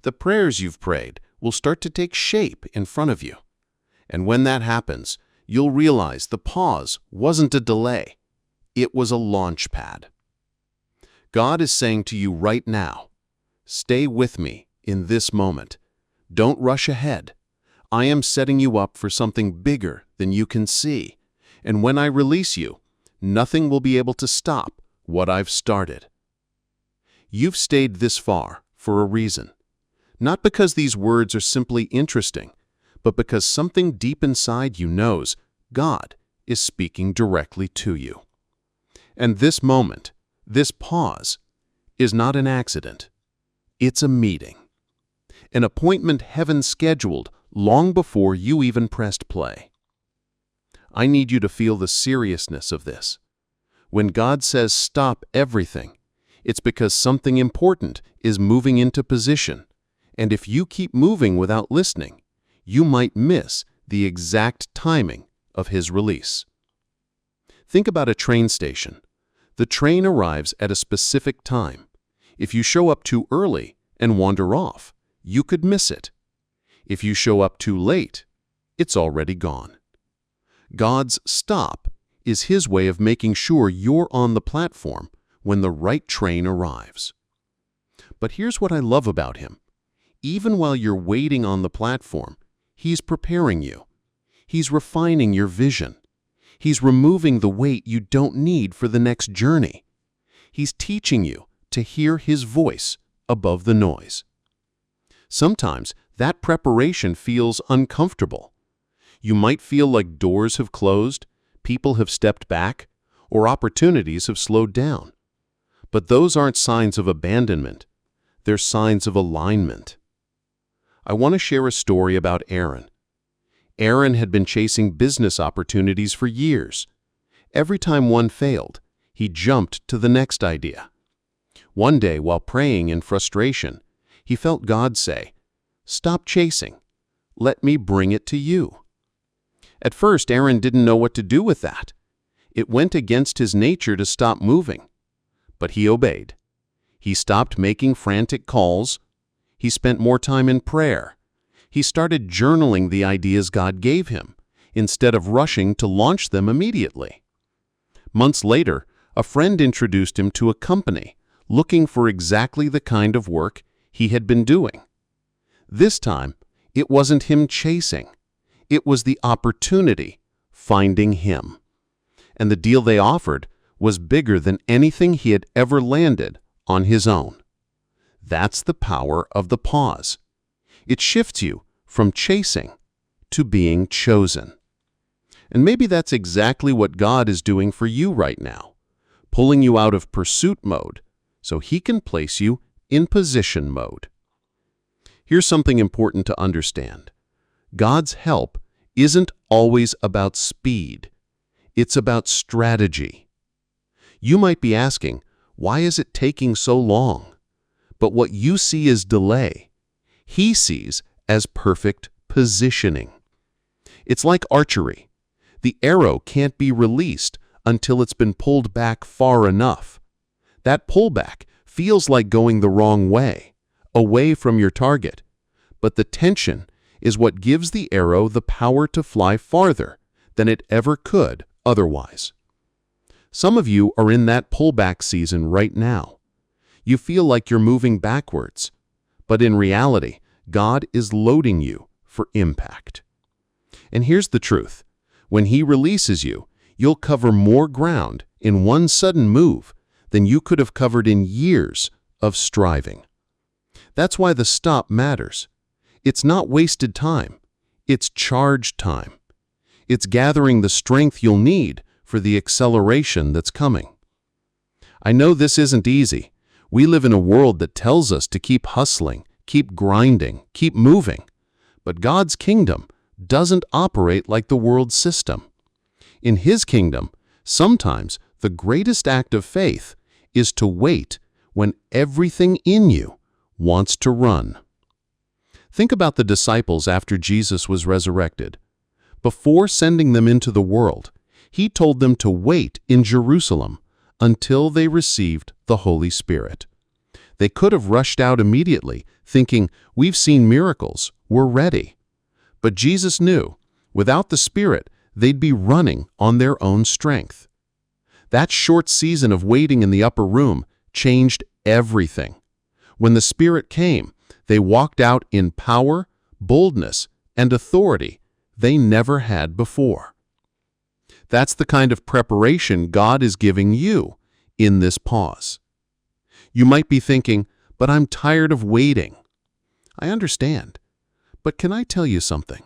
The prayers you've prayed will start to take shape in front of you. And when that happens, you'll realize the pause wasn't a delay. It was a launch pad. God is saying to you right now, stay with me in this moment. Don't rush ahead. I am setting you up for something bigger than you can see. And when I release you, nothing will be able to stop what I've started. You've stayed this far for a reason. Not because these words are simply interesting, but because something deep inside you knows God is speaking directly to you. And this moment, this pause, is not an accident. It's a meeting. An appointment heaven scheduled long before you even pressed play. I need you to feel the seriousness of this. When God says stop everything, it's because something important is moving into position. And if you keep moving without listening, you might miss the exact timing of His release. Think about a train station. The train arrives at a specific time. If you show up too early and wander off, you could miss it. If you show up too late, it's already gone. God's stop is His way of making sure you're on the platform when the right train arrives. But here's what I love about Him. Even while you're waiting on the platform, He's preparing you. He's refining your vision. He's removing the weight you don't need for the next journey. He's teaching you to hear His voice above the noise. Sometimes that preparation feels uncomfortable. You might feel like doors have closed, people have stepped back, or opportunities have slowed down. But those aren't signs of abandonment. They're signs of alignment. I want to share a story about Aaron. Aaron had been chasing business opportunities for years. Every time one failed, he jumped to the next idea. One day, while praying in frustration, he felt God say, "Stop chasing. Let me bring it to you." At first, Aaron didn't know what to do with that. It went against his nature to stop moving. But he obeyed. He stopped making frantic calls. He spent more time in prayer. He started journaling the ideas God gave him, instead of rushing to launch them immediately. Months later, a friend introduced him to a company looking for exactly the kind of work he had been doing. This time, it wasn't him chasing. It was the opportunity finding him. And the deal they offered was bigger than anything he had ever landed on his own. That's the power of the pause. It shifts you from chasing to being chosen. And maybe that's exactly what God is doing for you right now, pulling you out of pursuit mode so He can place you in position mode. Here's something important to understand. God's help isn't always about speed. It's about strategy. You might be asking, why is it taking so long? But what you see as delay, He sees as perfect positioning. It's like archery. The arrow can't be released until it's been pulled back far enough. That pullback feels like going the wrong way, away from your target. But the tension is what gives the arrow the power to fly farther than it ever could otherwise. Some of you are in that pullback season right now. You feel like you're moving backwards, but in reality, God is loading you for impact. And here's the truth. When He releases you, you'll cover more ground in one sudden move than you could have covered in years of striving. That's why the stop matters. It's not wasted time. It's charged time. It's gathering the strength you'll need for the acceleration that's coming. I know this isn't easy. We live in a world that tells us to keep hustling, keep grinding, keep moving. But God's kingdom doesn't operate like the world's system. In His kingdom, sometimes the greatest act of faith is to wait when everything in you wants to run. Think about the disciples after Jesus was resurrected. Before sending them into the world, He told them to wait in Jerusalem until they received the Holy Spirit. They could have rushed out immediately, thinking, "We've seen miracles, we're ready." But Jesus knew, without the Spirit, they'd be running on their own strength. That short season of waiting in the upper room changed everything. When the Spirit came, they walked out in power, boldness, and authority they never had before. That's the kind of preparation God is giving you in this pause. You might be thinking, "But I'm tired of waiting." I understand. But can I tell you something?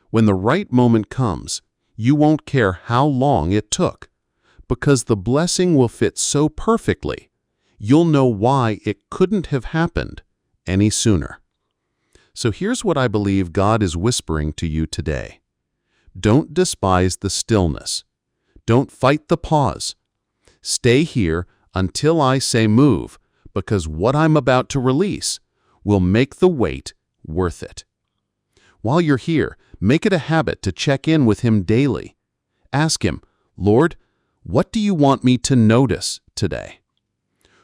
When the right moment comes, you won't care how long it took, because the blessing will fit so perfectly, you'll know why it couldn't have happened any sooner. So here's what I believe God is whispering to you today. Don't despise the stillness. Don't fight the pause. Stay here until I say move, because what I'm about to release will make the wait worth it. While you're here, make it a habit to check in with Him daily. Ask Him, "Lord, what do you want me to notice today?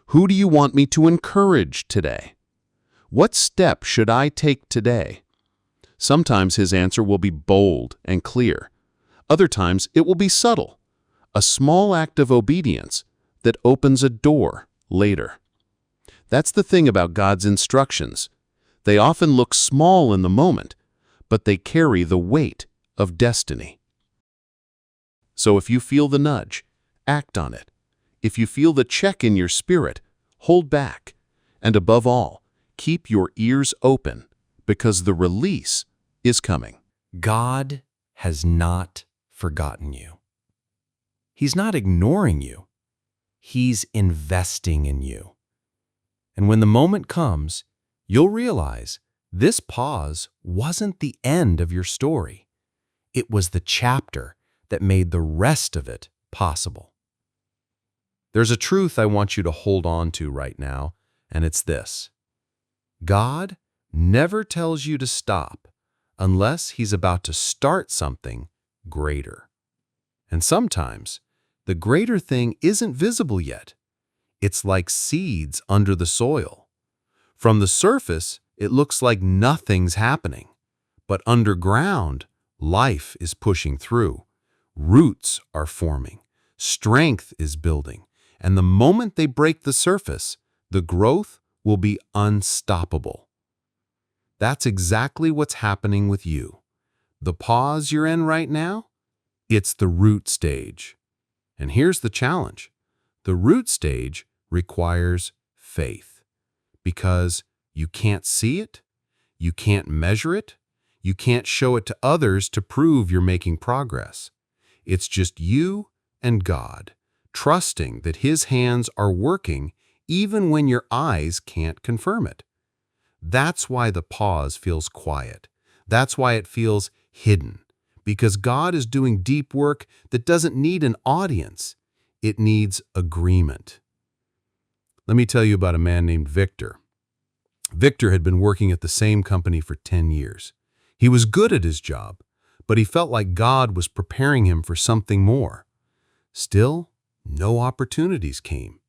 Who do you want me to encourage today? What step should I take today?" Sometimes His answer will be bold and clear. Other times it will be subtle, a small act of obedience that opens a door later. That's the thing about God's instructions. They often look small in the moment, but they carry the weight of destiny. So if you feel the nudge, act on it. If you feel the check in your spirit, hold back. And above all, keep your ears open, because the release is coming. God has not forgotten you. He's not ignoring you. He's investing in you. And when the moment comes, you'll realize this pause wasn't the end of your story. It was the chapter that made the rest of it possible. There's a truth I want you to hold on to right now, and it's this. God never tells you to stop unless He's about to start something greater. And sometimes, the greater thing isn't visible yet. It's like seeds under the soil. From the surface, it looks like nothing's happening. But underground, life is pushing through. Roots are forming. Strength is building. And the moment they break the surface, the growth will be unstoppable. That's exactly what's happening with you. The pause you're in right now, it's the root stage. And here's the challenge. The root stage requires faith, because you can't see it, you can't measure it, you can't show it to others to prove you're making progress. It's just you and God, trusting that His hands are working even when your eyes can't confirm it. That's why the pause feels quiet. That's why it feels hidden, because God is doing deep work that doesn't need an audience. It needs agreement. Let me tell you about a man named Victor. Victor had been working at the same company for 10 years. He was good at his job, but he felt like God was preparing him for something more. Still, no opportunities came.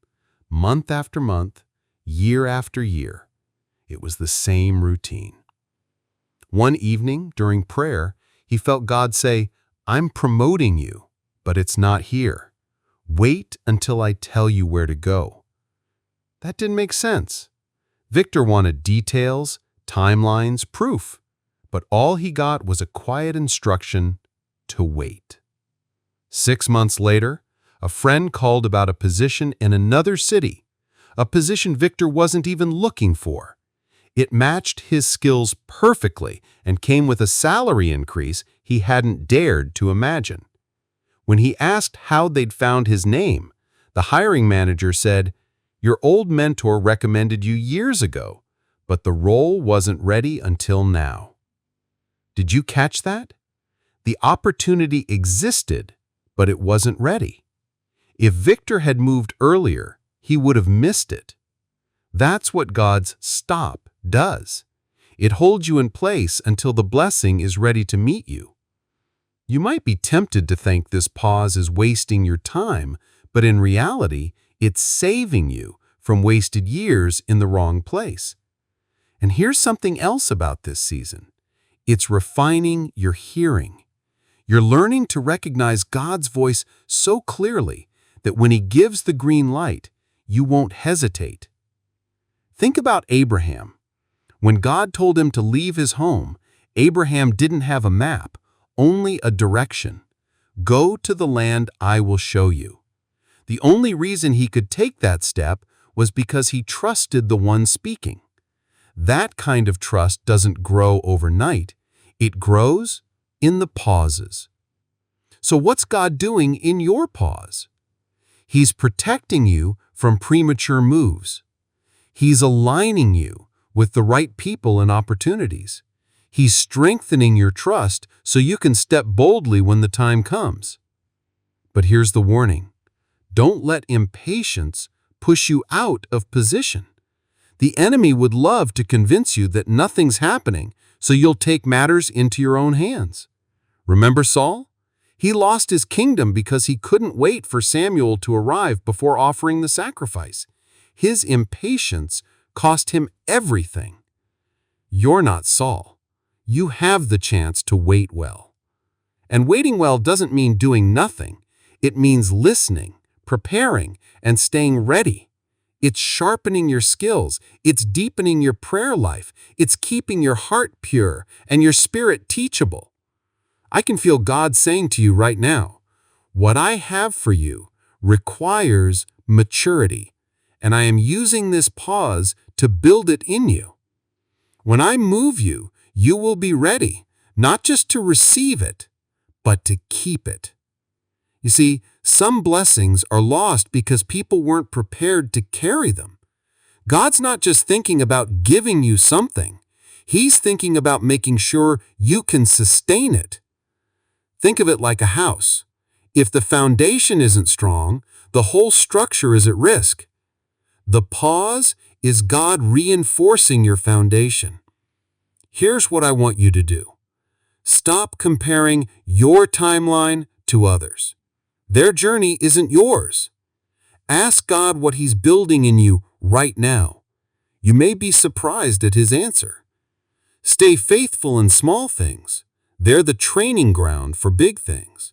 Month after month, year after year, it was the same routine. One evening, during prayer, he felt God say, "I'm promoting you, but it's not here. Wait until I tell you where to go." That didn't make sense. Victor wanted details, timelines, proof, but all he got was a quiet instruction to wait. 6 months later, a friend called about a position in another city, a position Victor wasn't even looking for. It matched his skills perfectly and came with a salary increase he hadn't dared to imagine. When he asked how they'd found his name, the hiring manager said, "Your old mentor recommended you years ago, but the role wasn't ready until now." Did you catch that? The opportunity existed, but it wasn't ready. If Victor had moved earlier, he would have missed it. That's what God's stop does. It holds you in place until the blessing is ready to meet you. You might be tempted to think this pause is wasting your time, but in reality, it's saving you from wasted years in the wrong place. And here's something else about this season. It's refining your hearing. You're learning to recognize God's voice so clearly that when He gives the green light, you won't hesitate. Think about Abraham. When God told him to leave his home, Abraham didn't have a map, only a direction. Go to the land I will show you. The only reason he could take that step was because he trusted the one speaking. That kind of trust doesn't grow overnight. It grows in the pauses. So what's God doing in your pause? He's protecting you from premature moves. He's aligning you with the right people and opportunities. He's strengthening your trust so you can step boldly when the time comes. But here's the warning. Don't let impatience push you out of position. The enemy would love to convince you that nothing's happening, so you'll take matters into your own hands. Remember Saul? He lost his kingdom because he couldn't wait for Samuel to arrive before offering the sacrifice. His impatience cost him everything. You're not Saul. You have the chance to wait well. And waiting well doesn't mean doing nothing. It means listening, preparing, and staying ready. It's sharpening your skills. It's deepening your prayer life. It's keeping your heart pure and your spirit teachable. I can feel God saying to you right now, what I have for you requires maturity, and I am using this pause to build it in you. When I move you, you will be ready, not just to receive it, but to keep it. You see, some blessings are lost because people weren't prepared to carry them. God's not just thinking about giving you something. He's thinking about making sure you can sustain it. Think of it like a house. If the foundation isn't strong, the whole structure is at risk. The pause is God reinforcing your foundation. Here's what I want you to do. Stop comparing your timeline to others. Their journey isn't yours. Ask God what He's building in you right now. You may be surprised at His answer. Stay faithful in small things. They're the training ground for big things.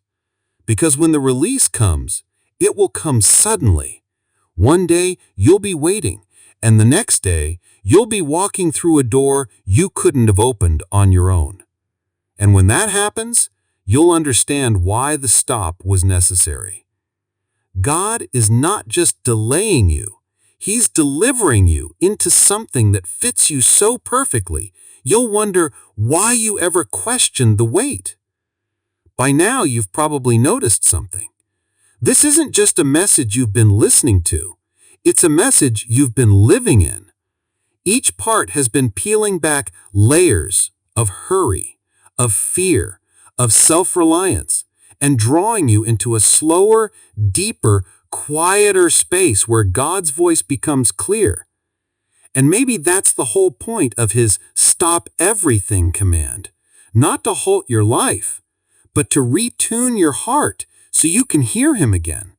Because when the release comes, it will come suddenly. One day, you'll be waiting, and the next day, you'll be walking through a door you couldn't have opened on your own. And when that happens, you'll understand why the stop was necessary. God is not just delaying you. He's delivering you into something that fits you so perfectly, you'll wonder why you ever questioned the wait. By now, you've probably noticed something. This isn't just a message you've been listening to. It's a message you've been living in. Each part has been peeling back layers of hurry, of fear, of self-reliance, and drawing you into a slower, deeper, quieter space where God's voice becomes clear. And maybe that's the whole point of His stop everything command. Not to halt your life, but to retune your heart so you can hear Him again.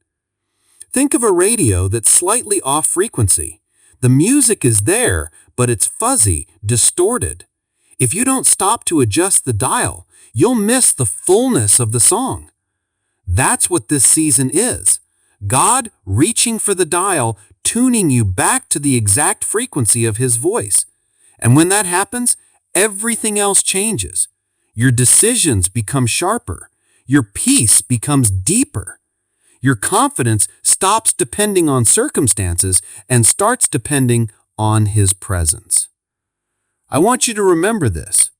Think of a radio that's slightly off frequency. The music is there, but it's fuzzy, distorted. If you don't stop to adjust the dial, you'll miss the fullness of the song. That's what this season is. God reaching for the dial, tuning you back to the exact frequency of His voice. And when that happens, everything else changes. Your decisions become sharper. Your peace becomes deeper. Your confidence stops depending on circumstances and starts depending on His presence. I want you to remember this.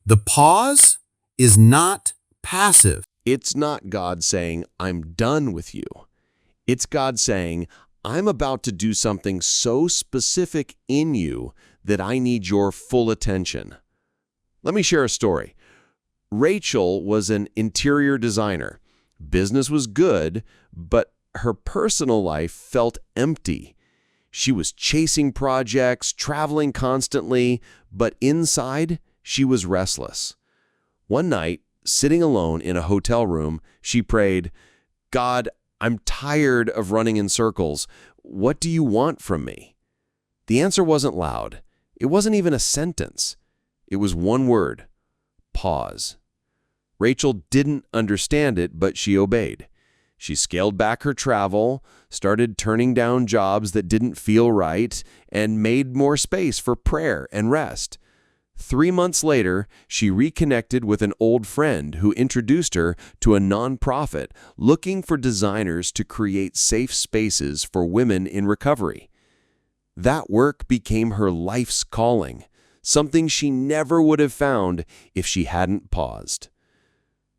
The pause is not passive. It's not God saying, I'm done with you. It's God saying, I'm about to do something so specific in you that I need your full attention. Let me share a story. Rachel was an interior designer. Business was good, but her personal life felt empty. She was chasing projects, traveling constantly, but inside, she was restless. One night, sitting alone in a hotel room, she prayed, "God, I'm tired of running in circles. What do you want from me?" The answer wasn't loud. It wasn't even a sentence. It was one word: pause. Rachel didn't understand it, but she obeyed. She scaled back her travel, started turning down jobs that didn't feel right, and made more space for prayer and rest. 3 months later, she reconnected with an old friend who introduced her to a nonprofit looking for designers to create safe spaces for women in recovery. That work became her life's calling, something she never would have found if she hadn't paused.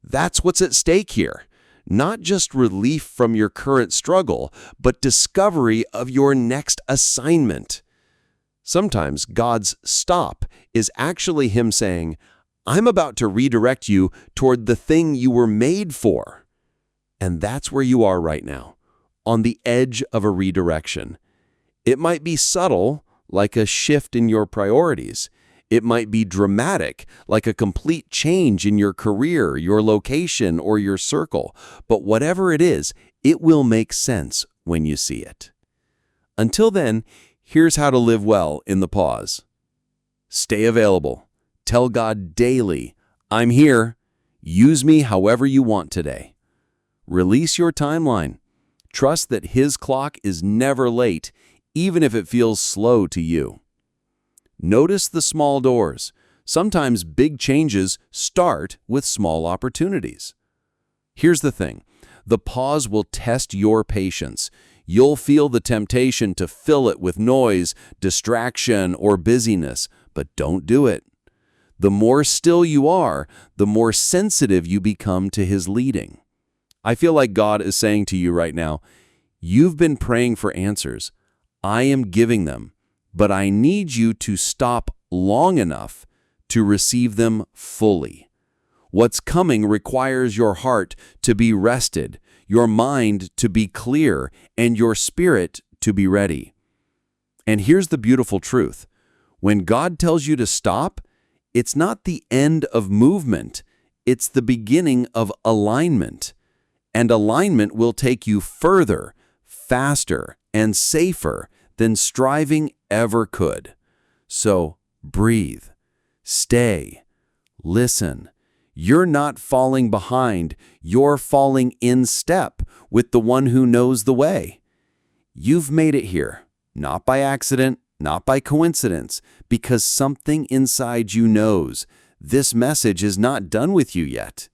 That's what's at stake here. Not just relief from your current struggle, but discovery of your next assignment. Sometimes God's stop is actually Him saying, "I'm about to redirect you toward the thing you were made for." And that's where you are right now, on the edge of a redirection. It might be subtle, like a shift in your priorities. It might be dramatic, like a complete change in your career, your location, or your circle. But whatever it is, it will make sense when you see it. Until then, here's how to live well in the pause. Stay available. Tell God daily, "I'm here. Use me however you want today." Release your timeline. Trust that His clock is never late, even if it feels slow to you. Notice the small doors. Sometimes big changes start with small opportunities. Here's the thing. The pause will test your patience. You'll feel the temptation to fill it with noise, distraction, or busyness, but don't do it. The more still you are, the more sensitive you become to His leading. I feel like God is saying to you right now, "You've been praying for answers. I am giving them. But I need you to stop long enough to receive them fully. What's coming requires your heart to be rested, your mind to be clear, and your spirit to be ready." And here's the beautiful truth. When God tells you to stop, it's not the end of movement. It's the beginning of alignment. And alignment will take you further, faster, and safer than striving ever could. So breathe, stay, listen. You're not falling behind, you're falling in step with the one who knows the way. You've made it here, not by accident, not by coincidence, because something inside you knows this message is not done with you yet.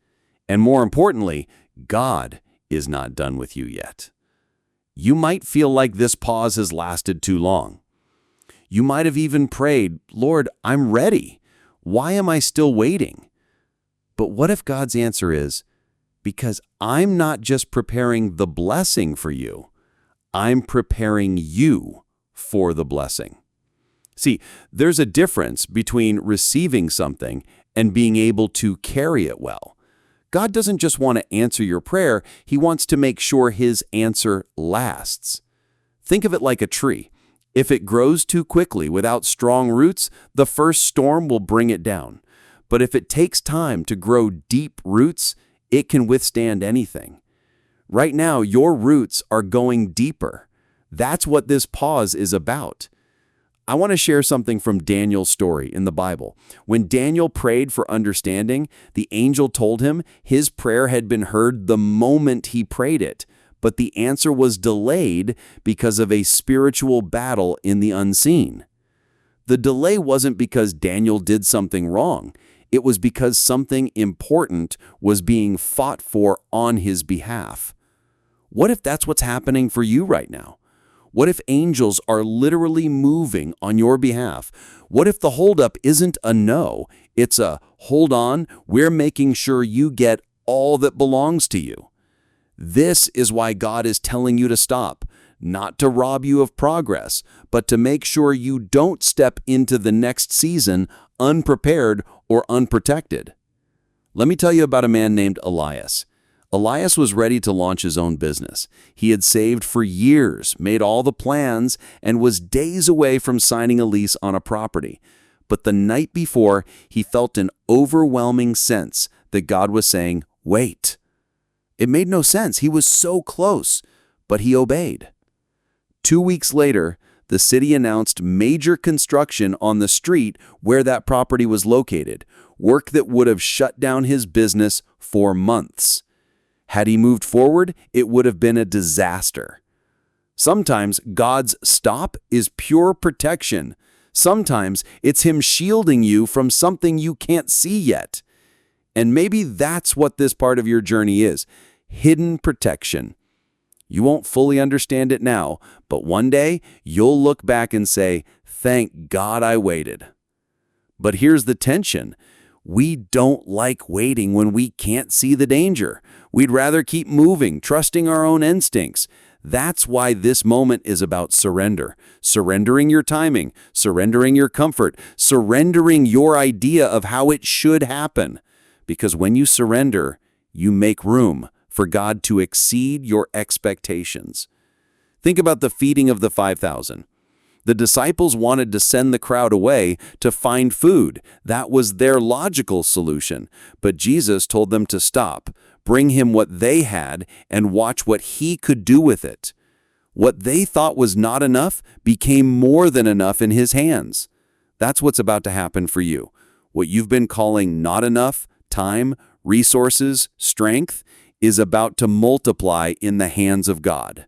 And more importantly, God is not done with you yet. You might feel like this pause has lasted too long. You might have even prayed, "Lord, I'm ready. Why am I still waiting?" But what if God's answer is, "Because I'm not just preparing the blessing for you, I'm preparing you for the blessing." See, there's a difference between receiving something and being able to carry it well. God doesn't just want to answer your prayer, He wants to make sure His answer lasts. Think of it like a tree. If it grows too quickly without strong roots, the first storm will bring it down. But if it takes time to grow deep roots, it can withstand anything. Right now, your roots are going deeper. That's what this pause is about. I want to share something from Daniel's story in the Bible. When Daniel prayed for understanding, the angel told him his prayer had been heard the moment he prayed it, but the answer was delayed because of a spiritual battle in the unseen. The delay wasn't because Daniel did something wrong. It was because something important was being fought for on his behalf. What if that's what's happening for you right now? What if angels are literally moving on your behalf? What if the holdup isn't a no, it's a hold on, we're making sure you get all that belongs to you? This is why God is telling you to stop, not to rob you of progress, but to make sure you don't step into the next season unprepared or unprotected. Let me tell you about a man named Elias. Elias was ready to launch his own business. He had saved for years, made all the plans, and was days away from signing a lease on a property. But the night before, he felt an overwhelming sense that God was saying, "Wait." It made no sense. He was so close, but he obeyed. 2 weeks later, the city announced major construction on the street where that property was located, work that would have shut down his business for months. Had he moved forward, it would have been a disaster. Sometimes God's stop is pure protection. Sometimes it's Him shielding you from something you can't see yet. And maybe that's what this part of your journey is, hidden protection. You won't fully understand it now, but one day you'll look back and say, "Thank God I waited." But here's the tension. We don't like waiting when we can't see the danger. We'd rather keep moving, trusting our own instincts. That's why this moment is about surrender. Surrendering your timing, surrendering your comfort, surrendering your idea of how it should happen. Because when you surrender, you make room for God to exceed your expectations. Think about the feeding of the 5,000. The disciples wanted to send the crowd away to find food. That was their logical solution. But Jesus told them to stop, bring Him what they had, and watch what He could do with it. What they thought was not enough became more than enough in His hands. That's what's about to happen for you. What you've been calling not enough, time, resources, strength, is about to multiply in the hands of God.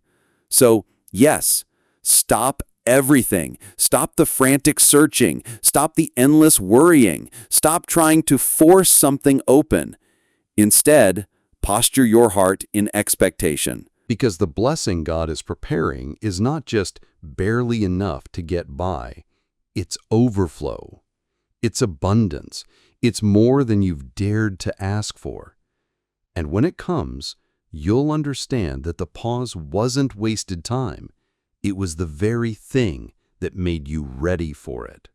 So, yes, stop everything. Stop the frantic searching. Stop the endless worrying. Stop trying to force something open. Instead, posture your heart in expectation. Because the blessing God is preparing is not just barely enough to get by. It's overflow. It's abundance. It's more than you've dared to ask for. And when it comes, you'll understand that the pause wasn't wasted time. It was the very thing that made you ready for it.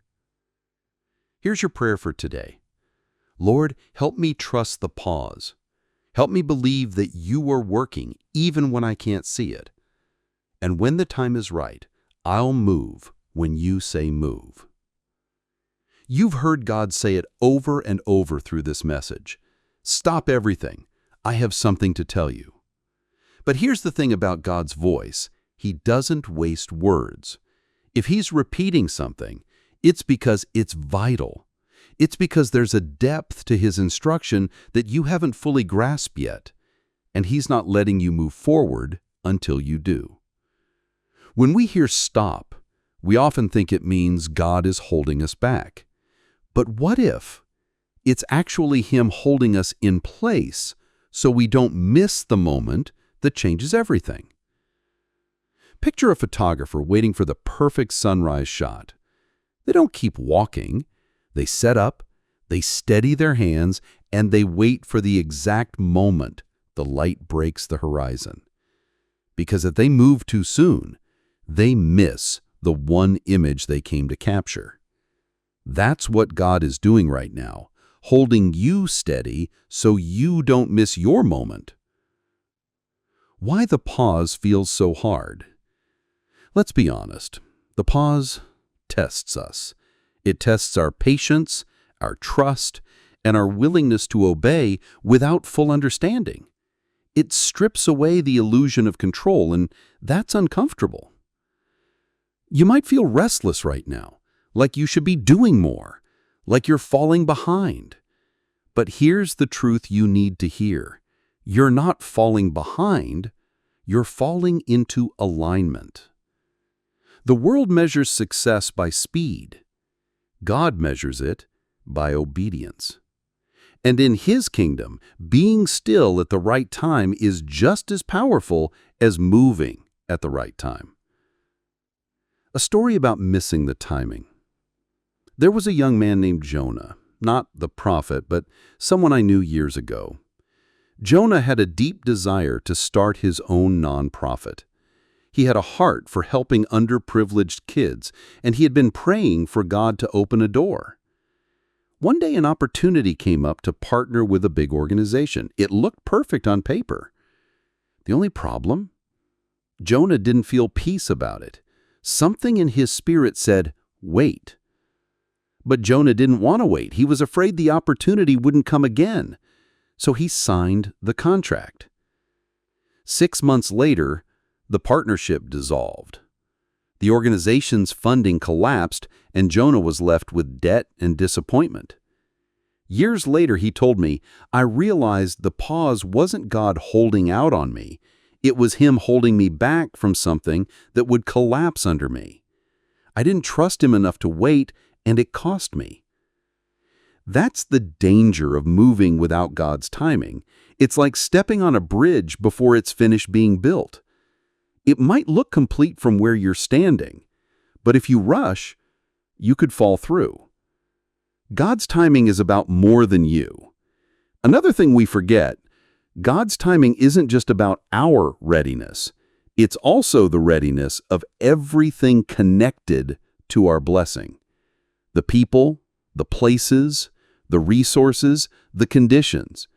Here's your prayer for today. Lord, help me trust the pause. Help me believe that you are working even when I can't see it. And when the time is right, I'll move when you say move. You've heard God say it over and over through this message. Stop everything. I have something to tell you. But here's the thing about God's voice. He doesn't waste words. If He's repeating something, it's because it's vital. It's because there's a depth to His instruction that you haven't fully grasped yet, and He's not letting you move forward until you do. When we hear stop, we often think it means God is holding us back. But what if it's actually Him holding us in place so we don't miss the moment that changes everything? Picture a photographer waiting for the perfect sunrise shot. They don't keep walking. They set up, they steady their hands, and they wait for the exact moment the light breaks the horizon. Because if they move too soon, they miss the one image they came to capture. That's what God is doing right now, holding you steady so you don't miss your moment. Why the pause feels so hard? Let's be honest. The pause tests us. It tests our patience, our trust, and our willingness to obey without full understanding. It strips away the illusion of control, and that's uncomfortable. You might feel restless right now, like you should be doing more, like you're falling behind. But here's the truth you need to hear. You're not falling behind, you're falling into alignment. The world measures success by speed. God measures it by obedience. And in His kingdom, being still at the right time is just as powerful as moving at the right time. A story about missing the timing. There was a young man named Jonah, not the prophet, but someone I knew years ago. Jonah had a deep desire to start his own nonprofit. He had a heart for helping underprivileged kids, and he had been praying for God to open a door. One day an opportunity came up to partner with a big organization. It looked perfect on paper. The only problem? Jonah didn't feel peace about it. Something in his spirit said, wait. But Jonah didn't want to wait. He was afraid the opportunity wouldn't come again. So he signed the contract. 6 months later, the partnership dissolved. The organization's funding collapsed, and Jonah was left with debt and disappointment. Years later, he told me, I realized the pause wasn't God holding out on me. It was Him holding me back from something that would collapse under me. I didn't trust Him enough to wait, and it cost me. That's the danger of moving without God's timing. It's like stepping on a bridge before it's finished being built. It might look complete from where you're standing, but if you rush, you could fall through. God's timing is about more than you. Another thing we forget, God's timing isn't just about our readiness. It's also the readiness of everything connected to our blessing. The people, the places, the resources, the conditions.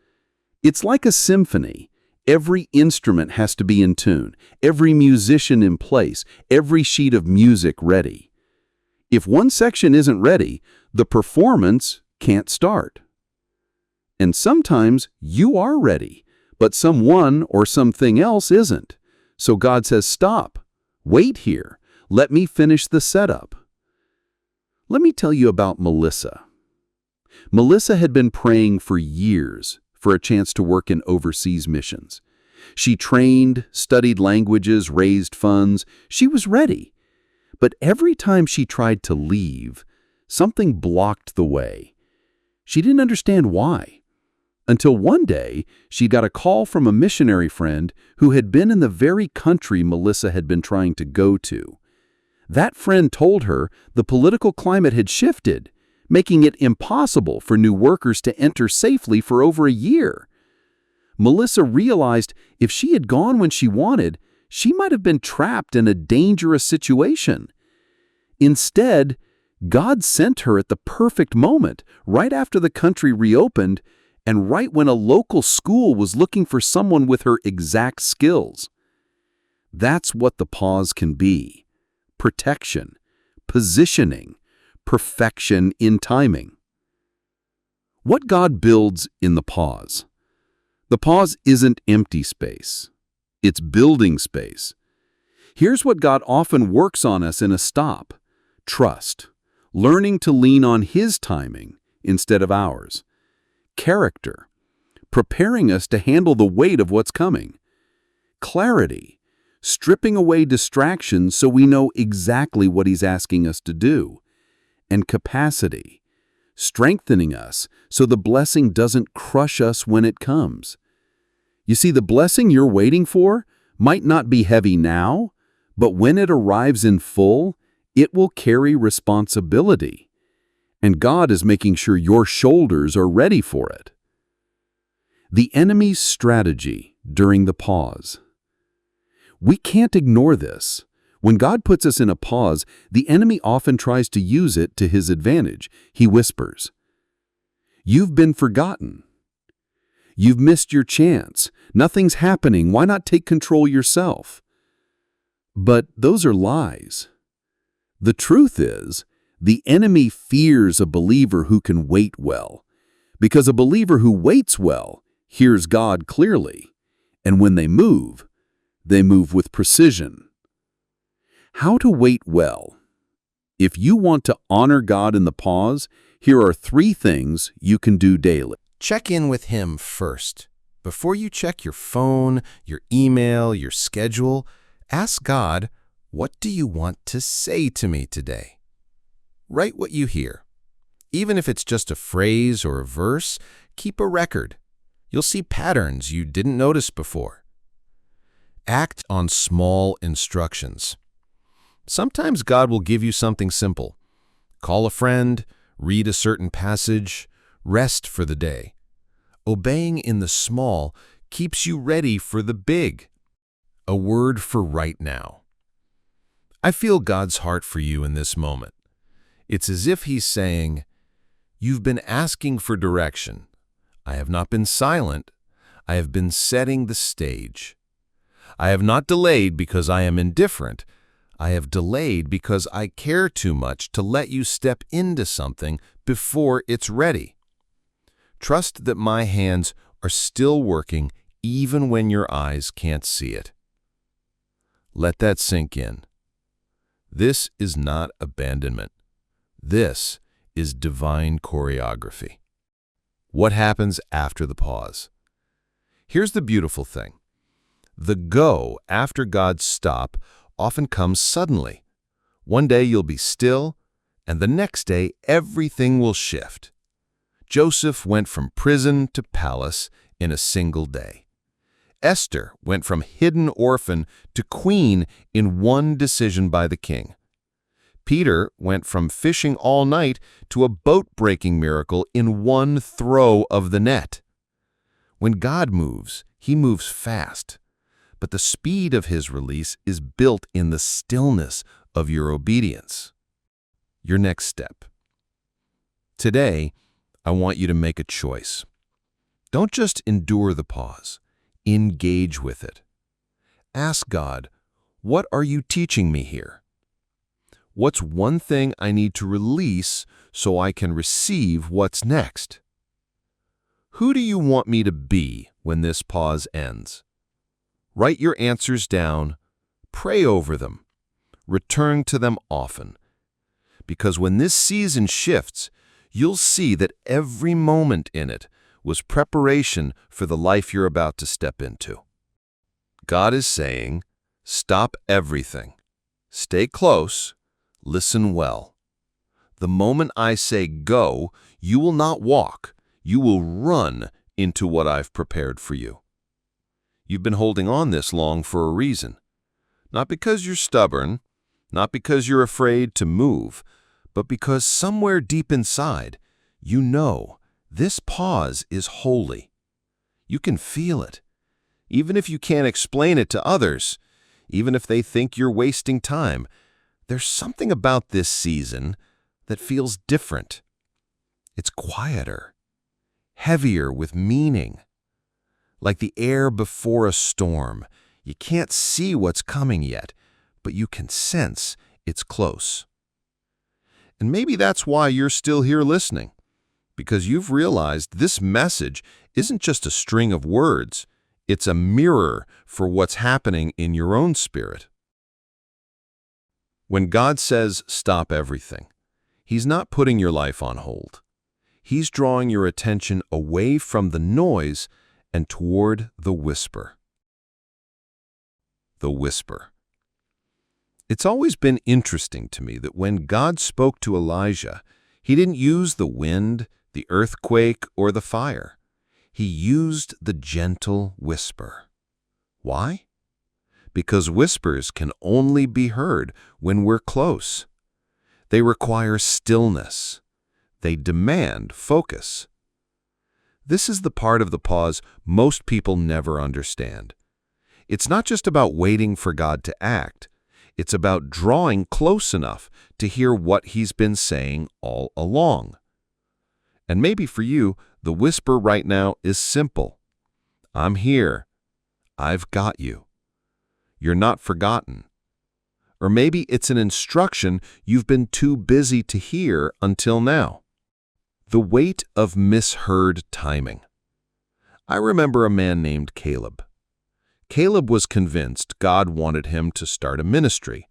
It's like a symphony. Every instrument has to be in tune, every musician in place, every sheet of music ready. If one section isn't ready, the performance can't start. And sometimes you are ready, but someone or something else isn't. So God says, stop, wait here, let me finish the setup. Let me tell you about Melissa. Melissa had been praying for years for a chance to work in overseas missions. She trained, studied languages, raised funds. She was ready. But every time she tried to leave, something blocked the way. She didn't understand why. Until one day, she got a call from a missionary friend who had been in the very country Melissa had been trying to go to. That friend told her the political climate had shifted, making it impossible for new workers to enter safely for over a year. Melissa realized if she had gone when she wanted, she might have been trapped in a dangerous situation. Instead, God sent her at the perfect moment, right after the country reopened, and right when a local school was looking for someone with her exact skills. That's what the pause can be. Protection, positioning, perfection in timing. What God builds in the pause. The pause isn't empty space. It's building space. Here's what God often works on us in a stop. Trust, learning to lean on His timing instead of ours. Character, preparing us to handle the weight of what's coming. Clarity, stripping away distractions so we know exactly what He's asking us to do. And capacity, strengthening us so the blessing doesn't crush us when it comes. You see, the blessing you're waiting for might not be heavy now, but when it arrives in full, it will carry responsibility. And God is making sure your shoulders are ready for it. The enemy's strategy during the pause. We can't ignore this. When God puts us in a pause, the enemy often tries to use it to his advantage. He whispers, "You've been forgotten. You've missed your chance. Nothing's happening. Why not take control yourself?" But those are lies. The truth is, the enemy fears a believer who can wait well, because a believer who waits well hears God clearly, and when they move with precision. How to wait well. If you want to honor God in the pause, here are 3 things you can do daily. Check in with Him first. Before you check your phone, your email, your schedule, ask God, what do you want to say to me today? Write what you hear. Even if it's just a phrase or a verse, keep a record. You'll see patterns you didn't notice before. Act on small instructions. Sometimes God will give you something simple. Call a friend, read a certain passage, rest for the day. Obeying in the small keeps you ready for the big. A word for right now. I feel God's heart for you in this moment. It's as if He's saying, You've been asking for direction. I have not been silent. I have been setting the stage. I have not delayed because I am indifferent. I have delayed because I care too much to let you step into something before it's ready. Trust that my hands are still working even when your eyes can't see it. Let that sink in. This is not abandonment. This is divine choreography. What happens after the pause? Here's the beautiful thing. The go after God's stop often comes suddenly. One day you'll be still, and the next day everything will shift. Joseph went from prison to palace in a single day. Esther went from hidden orphan to queen in one decision by the king. Peter went from fishing all night to a boat-breaking miracle in one throw of the net. When God moves, he moves fast, but the speed of his release is built in the stillness of your obedience. Your next step. Today, I want you to make a choice. Don't just endure the pause. Engage with it. Ask God, what are you teaching me here? What's one thing I need to release so I can receive what's next? Who do you want me to be when this pause ends? Write your answers down, pray over them, return to them often. Because when this season shifts, you'll see that every moment in it was preparation for the life you're about to step into. God is saying, stop everything. Stay close. Listen well. The moment I say go, you will not walk. You will run into what I've prepared for you. You've been holding on this long for a reason. Not because you're stubborn, not because you're afraid to move, but because somewhere deep inside, you know this pause is holy. You can feel it. Even if you can't explain it to others, even if they think you're wasting time, there's something about this season that feels different. It's quieter, heavier with meaning. Like the air before a storm, you can't see what's coming yet, but you can sense it's close. And maybe that's why you're still here listening, because you've realized this message isn't just a string of words, it's a mirror for what's happening in your own spirit. When God says, stop everything, He's not putting your life on hold. He's drawing your attention away from the noise and toward the whisper. The whisper. It's always been interesting to me that when God spoke to Elijah, He didn't use the wind, the earthquake, or the fire. He used the gentle whisper. Why? Because whispers can only be heard when we're close. They require stillness. They demand focus. This is the part of the pause most people never understand. It's not just about waiting for God to act. It's about drawing close enough to hear what He's been saying all along. And maybe for you, the whisper right now is simple. I'm here. I've got you. You're not forgotten. Or maybe it's an instruction you've been too busy to hear until now. The weight of misheard timing. I remember a man named Caleb. Caleb was convinced God wanted him to start a ministry,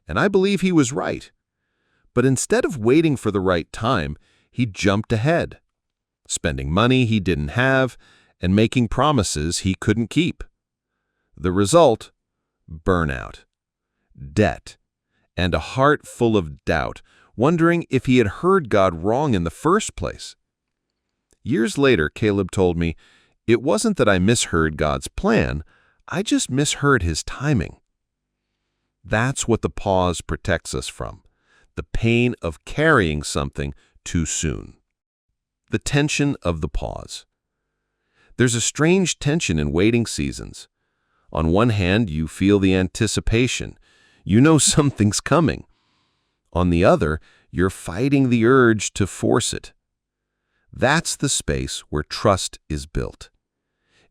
and I believe he was right. But instead of waiting for the right time, he jumped ahead, spending money he didn't have and making promises he couldn't keep. The result? Burnout, debt, and a heart full of doubt, wondering if he had heard God wrong in the first place. Years later, Caleb told me, "It wasn't that I misheard God's plan, I just misheard His timing." That's what the pause protects us from, the pain of carrying something too soon. The tension of the pause. There's a strange tension in waiting seasons. On one hand, you feel the anticipation. You know something's coming. On the other, you're fighting the urge to force it. That's the space where trust is built.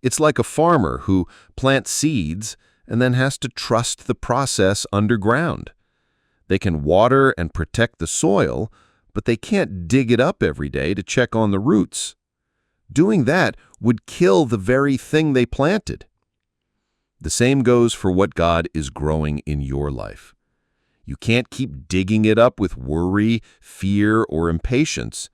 It's like a farmer who plants seeds and then has to trust the process underground. They can water and protect the soil, but they can't dig it up every day to check on the roots. Doing that would kill the very thing they planted. The same goes for what God is growing in your life. You can't keep digging it up with worry, fear, or impatience.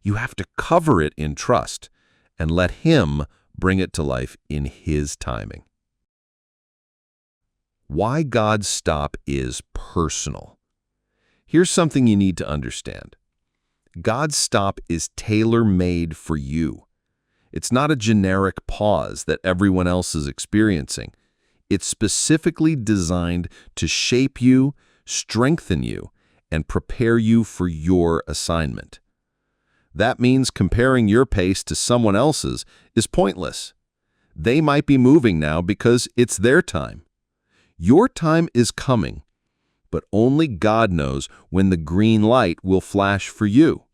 You have to cover it in trust and let Him bring it to life in His timing. Why God's stop is personal. Here's something you need to understand. God's stop is tailor-made for you. It's not a generic pause that everyone else is experiencing. It's specifically designed to shape you, strengthen you, and prepare you for your assignment. That means comparing your pace to someone else's is pointless. They might be moving now because it's their time. Your time is coming, but only God knows when the green light will flash for you.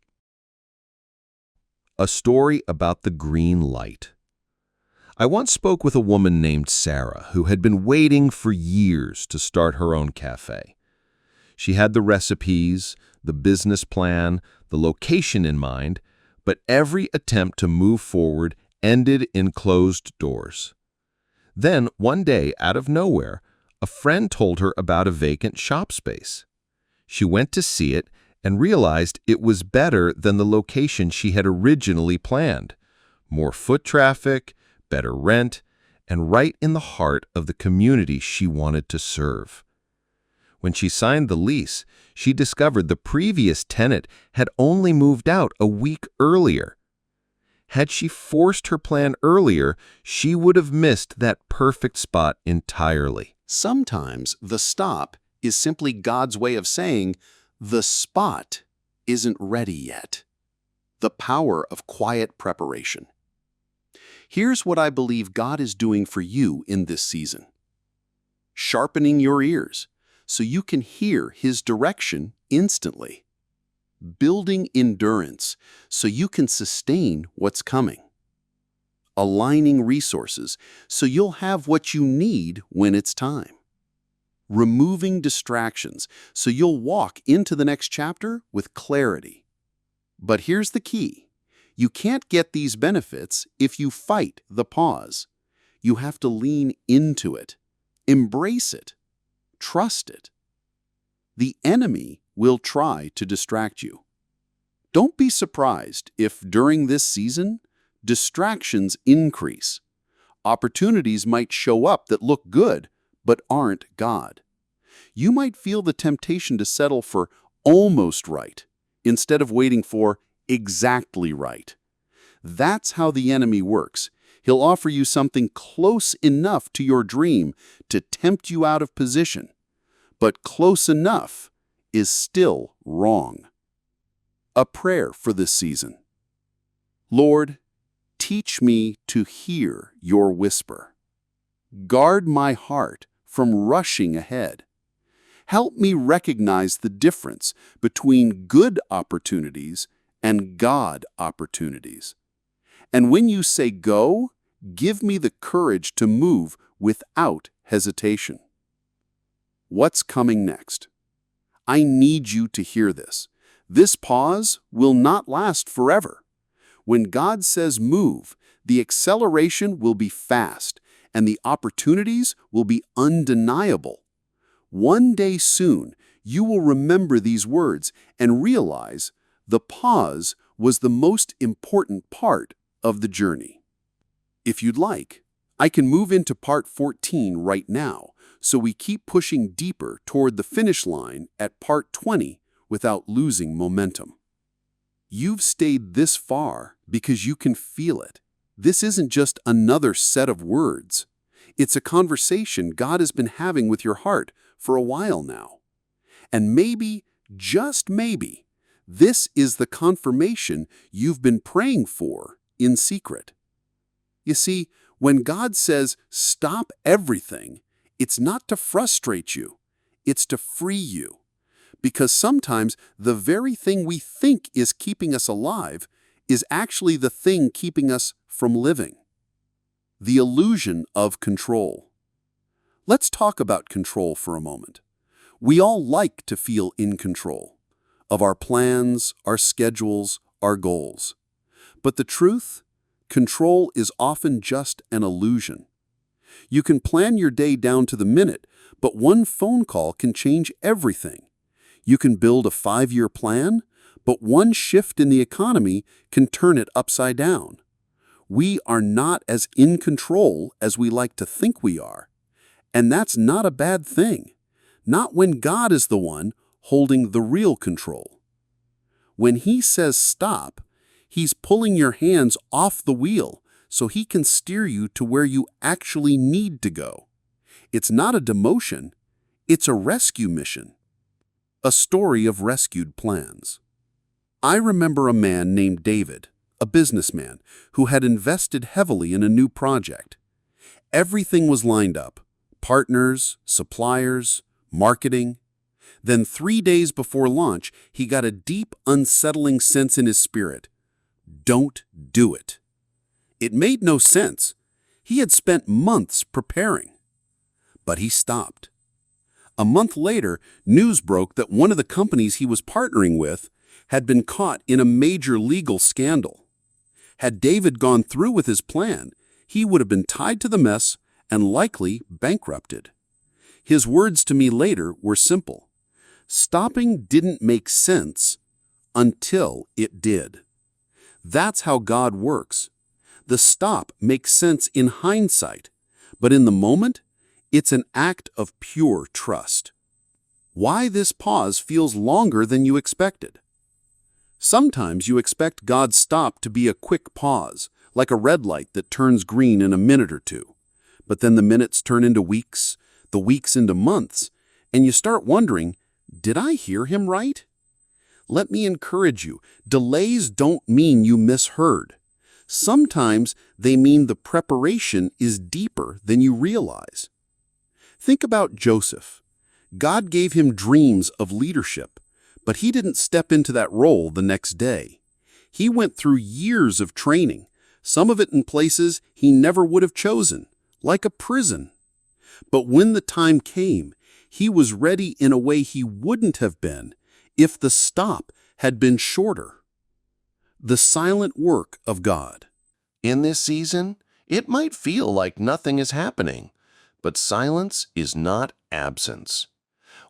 A story about the green light. I once spoke with a woman named Sarah who had been waiting for years to start her own cafe. She had the recipes, the business plan, the location in mind, but every attempt to move forward ended in closed doors. Then, one day, out of nowhere, a friend told her about a vacant shop space. She went to see it and realized it was better than the location she had originally planned. More foot traffic, better rent, and right in the heart of the community she wanted to serve. When she signed the lease, she discovered the previous tenant had only moved out a week earlier. Had she forced her plan earlier, she would have missed that perfect spot entirely. Sometimes the stop is simply God's way of saying, the spot isn't ready yet. The power of quiet preparation. Here's what I believe God is doing for you in this season. Sharpening your ears so you can hear His direction instantly. Building endurance so you can sustain what's coming. Aligning resources so you'll have what you need when it's time. Removing distractions so you'll walk into the next chapter with clarity. But here's the key. You can't get these benefits if you fight the pause. You have to lean into it, embrace it, trust it. The enemy will try to distract you. Don't be surprised if during this season, distractions increase. Opportunities might show up that look good, but aren't God. You might feel the temptation to settle for almost right, instead of waiting for exactly right. That's how the enemy works. He'll offer you something close enough to your dream to tempt you out of position. But close enough is still wrong. A prayer for this season. Lord, teach me to hear your whisper. Guard my heart from rushing ahead. Help me recognize the difference between good opportunities and God opportunities. And when you say go, give me the courage to move without hesitation. What's coming next? I need you to hear this. This pause will not last forever. When God says move, the acceleration will be fast, and the opportunities will be undeniable. One day soon, you will remember these words and realize the pause was the most important part of the journey. If you'd like, I can move into part 14 right now, so we keep pushing deeper toward the finish line at part 20 without losing momentum. You've stayed this far because you can feel it. This isn't just another set of words. It's a conversation God has been having with your heart for a while now. And maybe, just maybe, this is the confirmation you've been praying for in secret. You see, when God says, stop everything, it's not to frustrate you, it's to free you. Because sometimes the very thing we think is keeping us alive is actually the thing keeping us from living. The illusion of control. Let's talk about control for a moment. We all like to feel in control of our plans, our schedules, our goals. But the truth? Control is often just an illusion. You can plan your day down to the minute, but one phone call can change everything. You can build a 5-year plan, but one shift in the economy can turn it upside down. We are not as in control as we like to think we are. And that's not a bad thing. Not when God is the one holding the real control. When He says stop, He's pulling your hands off the wheel so He can steer you to where you actually need to go. It's not a demotion, it's a rescue mission. A story of rescued plans. I remember a man named David, a businessman, who had invested heavily in a new project. Everything was lined up: partners, suppliers, marketing. Then 3 days before launch, he got a deep, unsettling sense in his spirit. Don't do it. It made no sense. He had spent months preparing. But he stopped. A month later, news broke that one of the companies he was partnering with had been caught in a major legal scandal. Had David gone through with his plan, he would have been tied to the mess and likely bankrupted. His words to me later were simple. Stopping didn't make sense until it did. That's how God works. The stop makes sense in hindsight, but in the moment, it's an act of pure trust. Why this pause feels longer than you expected? Sometimes you expect God's stop to be a quick pause, like a red light that turns green in a minute or two. But then the minutes turn into weeks, the weeks into months, and you start wondering, did I hear Him right? Let me encourage you, delays don't mean you misheard. Sometimes they mean the preparation is deeper than you realize. Think about Joseph. God gave him dreams of leadership, but he didn't step into that role the next day. He went through years of training, some of it in places he never would have chosen, like a prison. But when the time came, he was ready in a way he wouldn't have been if the stop had been shorter. The silent work of God. In this season, it might feel like nothing is happening, but silence is not absence.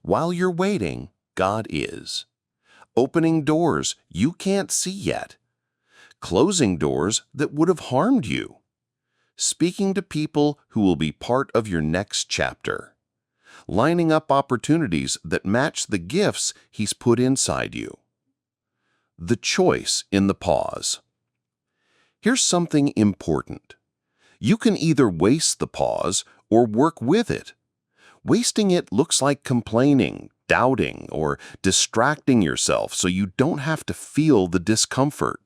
While you're waiting, God is. Opening doors you can't see yet. Closing doors that would have harmed you. Speaking to people who will be part of your next chapter. Lining up opportunities that match the gifts He's put inside you. The choice in the pause. Here's something important. You can either waste the pause or work with it. Wasting it looks like complaining, doubting, or distracting yourself so you don't have to feel the discomfort.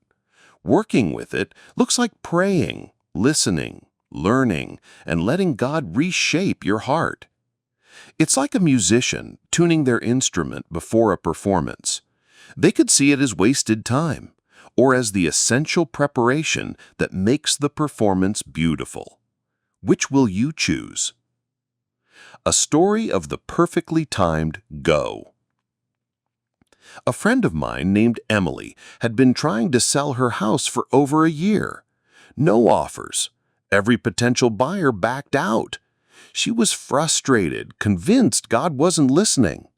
Working with it looks like praying, listening, learning, and letting God reshape your heart. It's like a musician tuning their instrument before a performance. They could see it as wasted time, or as the essential preparation that makes the performance beautiful. Which will you choose? A story of the perfectly timed go. A friend of mine named Emily had been trying to sell her house for over a year. No offers. Every potential buyer backed out. She was frustrated, convinced God wasn't listening.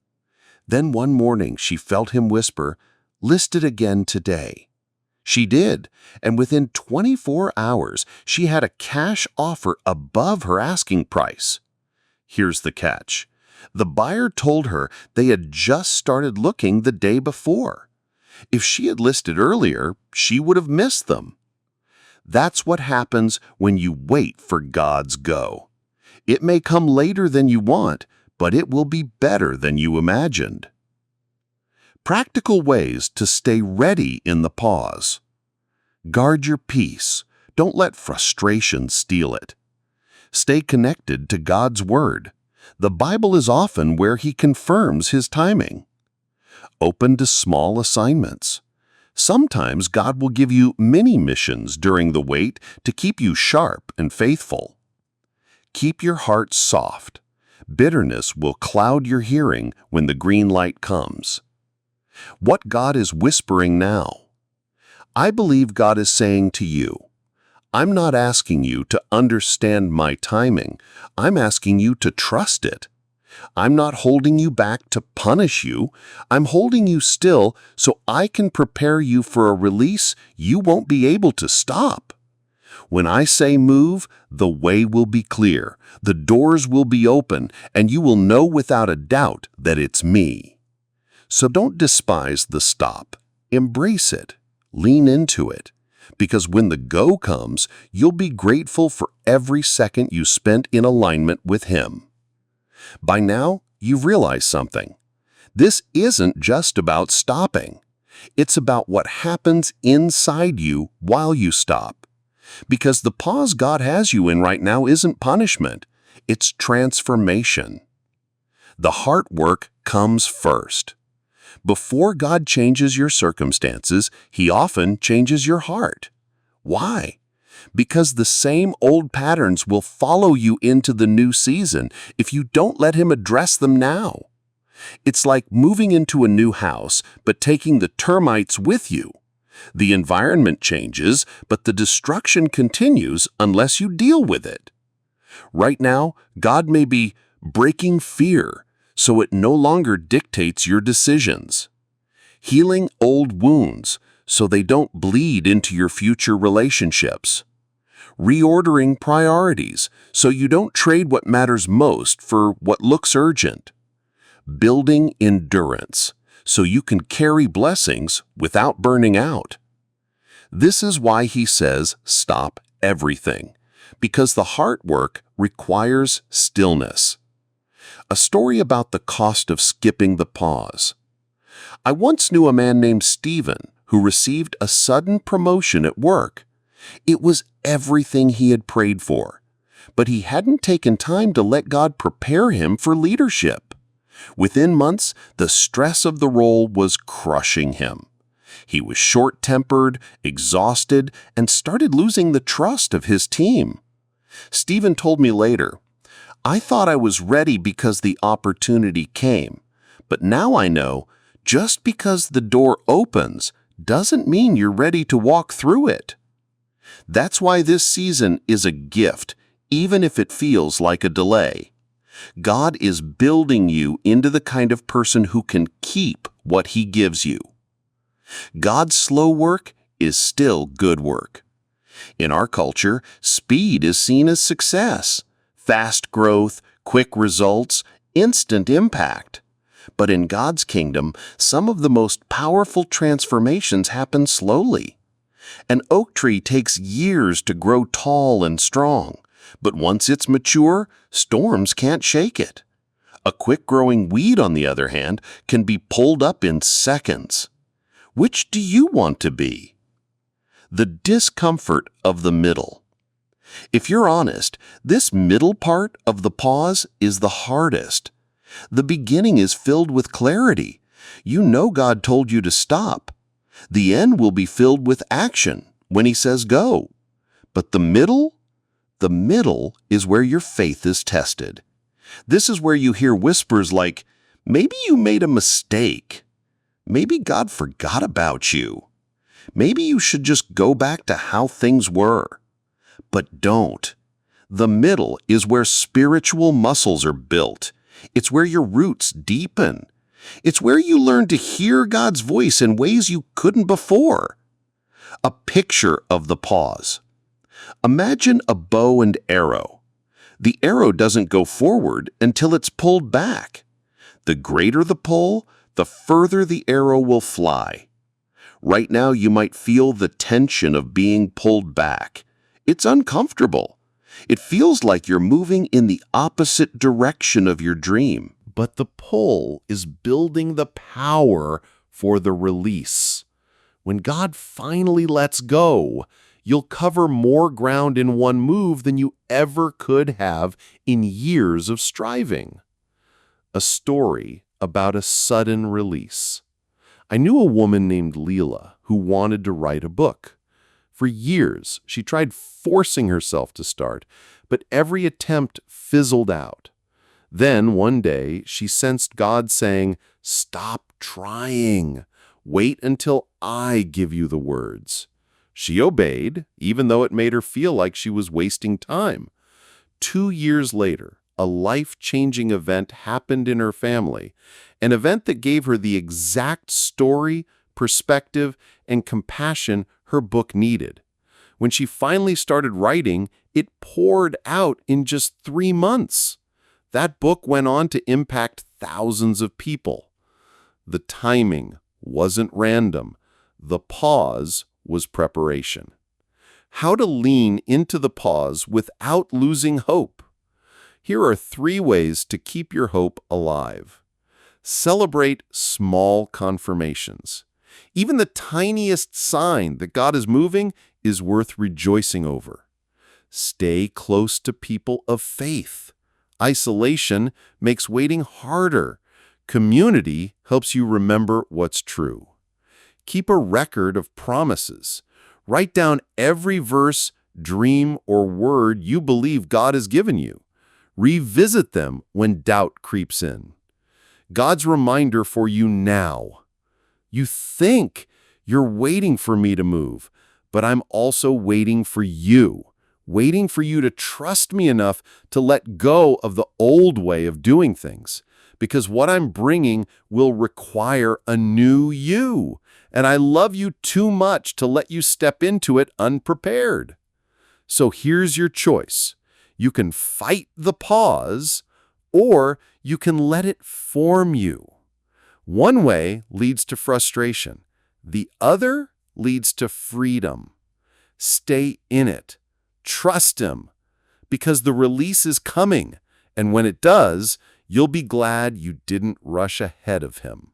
Then one morning she felt Him whisper, "List it again today." She did, and within 24 hours, she had a cash offer above her asking price. Here's the catch. The buyer told her they had just started looking the day before. If she had listed earlier, she would have missed them. That's what happens when you wait for God's go. It may come later than you want, but it will be better than you imagined. Practical ways to stay ready in the pause. Guard your peace. Don't let frustration steal it. Stay connected to God's Word. The Bible is often where He confirms His timing. Open to small assignments. Sometimes God will give you mini missions during the wait to keep you sharp and faithful. Keep your heart soft. Bitterness will cloud your hearing when the green light comes. What God is whispering now? I believe God is saying to you, I'm not asking you to understand my timing. I'm asking you to trust it. I'm not holding you back to punish you. I'm holding you still so I can prepare you for a release you won't be able to stop. When I say move, the way will be clear, the doors will be open, and you will know without a doubt that it's me. So don't despise the stop. Embrace it. Lean into it. Because when the go comes, you'll be grateful for every second you spent in alignment with Him. By now, you've realized something. This isn't just about stopping. It's about what happens inside you while you stop. Because the pause God has you in right now isn't punishment. It's transformation. The heart work comes first. Before God changes your circumstances, He often changes your heart. Why? Because the same old patterns will follow you into the new season if you don't let Him address them now. It's like moving into a new house, but taking the termites with you. The environment changes, but the destruction continues unless you deal with it. Right now, God may be breaking fear so it no longer dictates your decisions. Healing old wounds so they don't bleed into your future relationships. Reordering priorities so you don't trade what matters most for what looks urgent. Building endurance so you can carry blessings without burning out. This is why He says stop everything, because the heart work requires stillness. A story about the cost of skipping the pause. I once knew a man named Stephen who received a sudden promotion at work. It was everything he had prayed for, but he hadn't taken time to let God prepare him for leadership. Within months, the stress of the role was crushing him. He was short-tempered, exhausted, and started losing the trust of his team. Stephen told me later, I thought I was ready because the opportunity came, but now I know just because the door opens doesn't mean you're ready to walk through it. That's why this season is a gift, even if it feels like a delay. God is building you into the kind of person who can keep what He gives you. God's slow work is still good work. In our culture, speed is seen as success. Fast growth, quick results, instant impact. But in God's kingdom, some of the most powerful transformations happen slowly. An oak tree takes years to grow tall and strong, but once it's mature, storms can't shake it. A quick-growing weed, on the other hand, can be pulled up in seconds. Which do you want to be? The discomfort of the middle. If you're honest, this middle part of the pause is the hardest. The beginning is filled with clarity. You know God told you to stop. The end will be filled with action when He says go. But the middle is where your faith is tested. This is where you hear whispers like, maybe you made a mistake. Maybe God forgot about you. Maybe you should just go back to how things were. But don't. The middle is where spiritual muscles are built. It's where your roots deepen. It's where you learn to hear God's voice in ways you couldn't before. A picture of the pause. Imagine a bow and arrow. The arrow doesn't go forward until it's pulled back. The greater the pull, the further the arrow will fly. Right now you might feel the tension of being pulled back. It's uncomfortable. It feels like you're moving in the opposite direction of your dream. But the pull is building the power for the release. When God finally lets go, you'll cover more ground in one move than you ever could have in years of striving. A story about a sudden release. I knew a woman named Leela who who wanted to write a book. For years, she tried forcing herself to start, but every attempt fizzled out. Then, one day, she sensed God saying, "Stop trying. Wait until I give you the words." She obeyed, even though it made her feel like she was wasting time. 2 years later, a life-changing event happened in her family, an event that gave her the exact story, perspective, and compassion her book needed. When she finally started writing, it poured out in just 3 months. That book went on to impact thousands of people. The timing wasn't random. The pause was preparation. How to lean into the pause without losing hope. Here are 3 ways to keep your hope alive. Celebrate small confirmations. Even the tiniest sign that God is moving is worth rejoicing over. Stay close to people of faith. Isolation makes waiting harder. Community helps you remember what's true. Keep a record of promises. Write down every verse, dream, or word you believe God has given you. Revisit them when doubt creeps in. God's reminder for you now. You think you're waiting for me to move, but I'm also waiting for you. Waiting for you to trust me enough to let go of the old way of doing things, because what I'm bringing will require a new you, and I love you too much to let you step into it unprepared. So here's your choice. You can fight the pause, or you can let it form you. One way leads to frustration. The other leads to freedom. Stay in it. Trust Him, because the release is coming, and when it does, you'll be glad you didn't rush ahead of Him.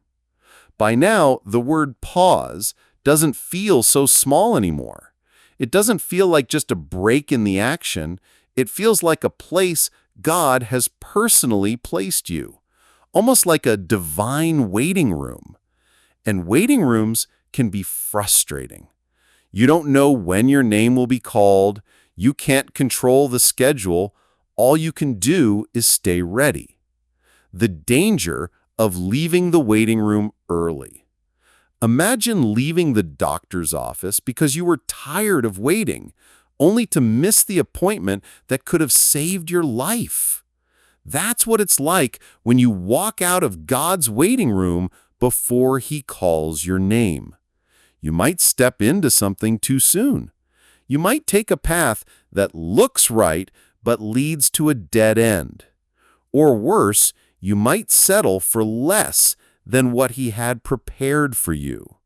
By now, the word pause doesn't feel so small anymore. It doesn't feel like just a break in the action. It feels like a place God has personally placed you, almost like a divine waiting room. And waiting rooms can be frustrating. You don't know when your name will be called. You can't control the schedule. All you can do is stay ready. The danger of leaving the waiting room early. Imagine leaving the doctor's office because you were tired of waiting, only to miss the appointment that could have saved your life. That's what it's like when you walk out of God's waiting room before He calls your name. You might step into something too soon. You might take a path that looks right but leads to a dead end. Or worse, you might settle for less than what He had prepared for you.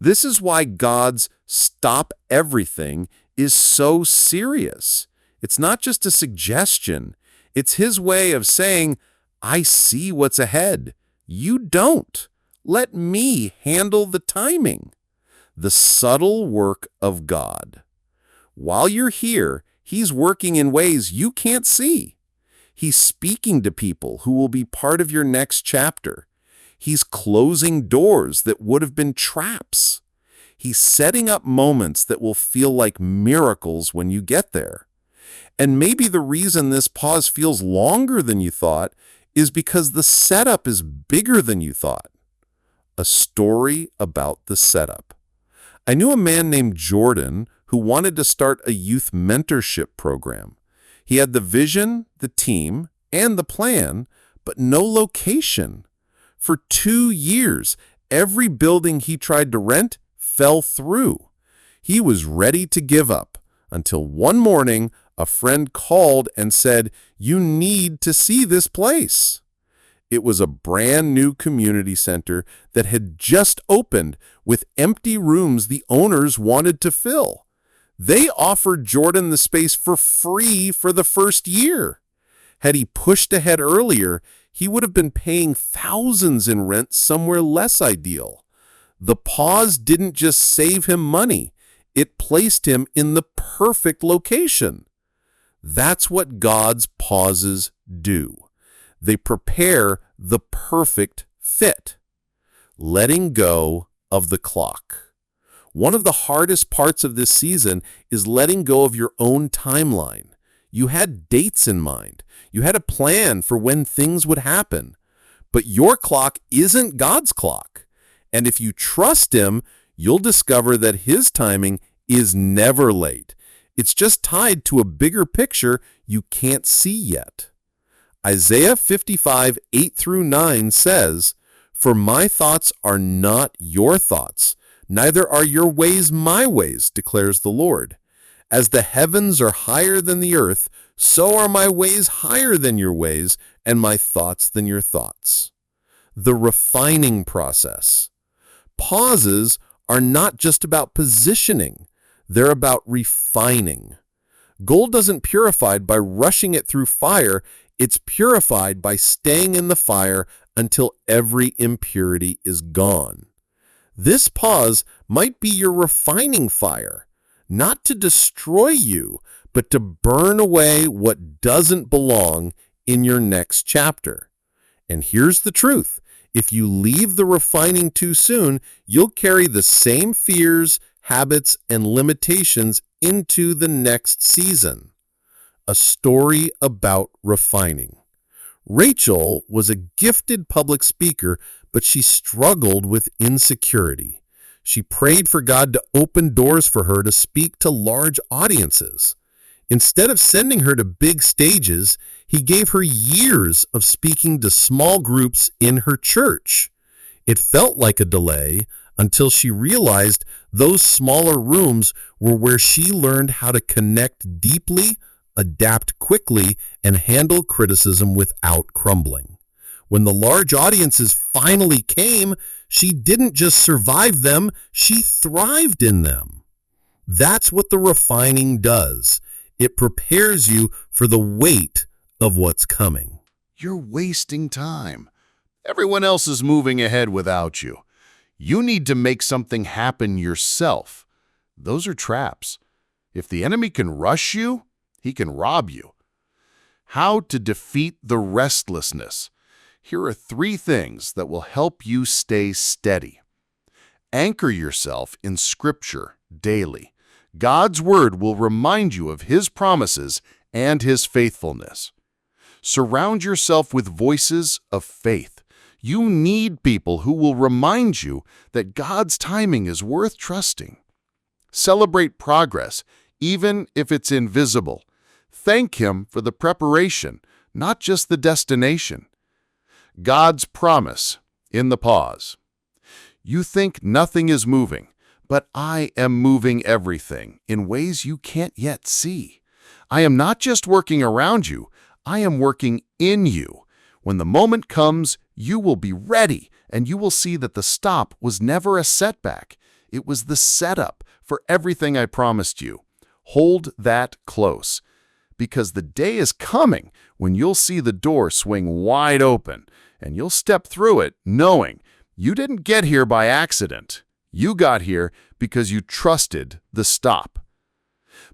This is why God's stop everything is so serious. It's not just a suggestion. It's His way of saying, I see what's ahead. You don't. Let me handle the timing. The subtle work of God. While you're here, He's working in ways you can't see. He's speaking to people who will be part of your next chapter. He's closing doors that would have been traps. He's setting up moments that will feel like miracles when you get there. And maybe the reason this pause feels longer than you thought is because the setup is bigger than you thought. A story about the setup. I knew a man named Jordan who wanted to start a youth mentorship program. He had the vision, the team, and the plan, but no location. For 2 years, every building he tried to rent fell through. He was ready to give up until one morning a friend called and said, "You need to see this place." It was a brand new community center that had just opened with empty rooms the owners wanted to fill. They offered Jordan the space for free for the first year. Had he pushed ahead earlier, he would have been paying thousands in rent somewhere less ideal. The pause didn't just save him money, it placed him in the perfect location. That's what God's pauses do. They prepare the perfect fit. Letting go of the clock. One of the hardest parts of this season is letting go of your own timeline. You had dates in mind. You had a plan for when things would happen. But your clock isn't God's clock. And if you trust Him, you'll discover that His timing is never late. It's just tied to a bigger picture you can't see yet. Isaiah 55, 8-9 says, "For my thoughts are not your thoughts, neither are your ways my ways, declares the Lord. As the heavens are higher than the earth, so are my ways higher than your ways, and my thoughts than your thoughts." The refining process. Pauses are not just about positioning, they're about refining. Gold doesn't purify by rushing it through fire, it's purified by staying in the fire until every impurity is gone. This pause might be your refining fire, not to destroy you, but to burn away what doesn't belong in your next chapter. And here's the truth. If you leave the refining too soon, you'll carry the same fears, habits, and limitations into the next season. A story about refining. Rachel was a gifted public speaker, but she struggled with insecurity. She prayed for God to open doors for her to speak to large audiences. Instead of sending her to big stages, He gave her years of speaking to small groups in her church. It felt like a delay until she realized those smaller rooms were where she learned how to connect deeply, adapt quickly, and handle criticism without crumbling. When the large audiences finally came, she didn't just survive them, she thrived in them. That's what the refining does. It prepares you for the weight of what's coming. You're wasting time. Everyone else is moving ahead without you. You need to make something happen yourself. Those are traps. If the enemy can rush you, he can rob you. How to defeat the restlessness. Here are 3 things that will help you stay steady. Anchor yourself in Scripture daily. God's Word will remind you of His promises and His faithfulness. Surround yourself with voices of faith. You need people who will remind you that God's timing is worth trusting. Celebrate progress, even if it's invisible. Thank Him for the preparation, not just the destination. God's promise in the pause. You think nothing is moving, but I am moving everything in ways you can't yet see. I am not just working around you, I am working in you. When the moment comes, you will be ready, and you will see that the stop was never a setback. It was the setup for everything I promised you. Hold that close, because the day is coming when you'll see the door swing wide open, and you'll step through it knowing you didn't get here by accident. You got here because you trusted the stop.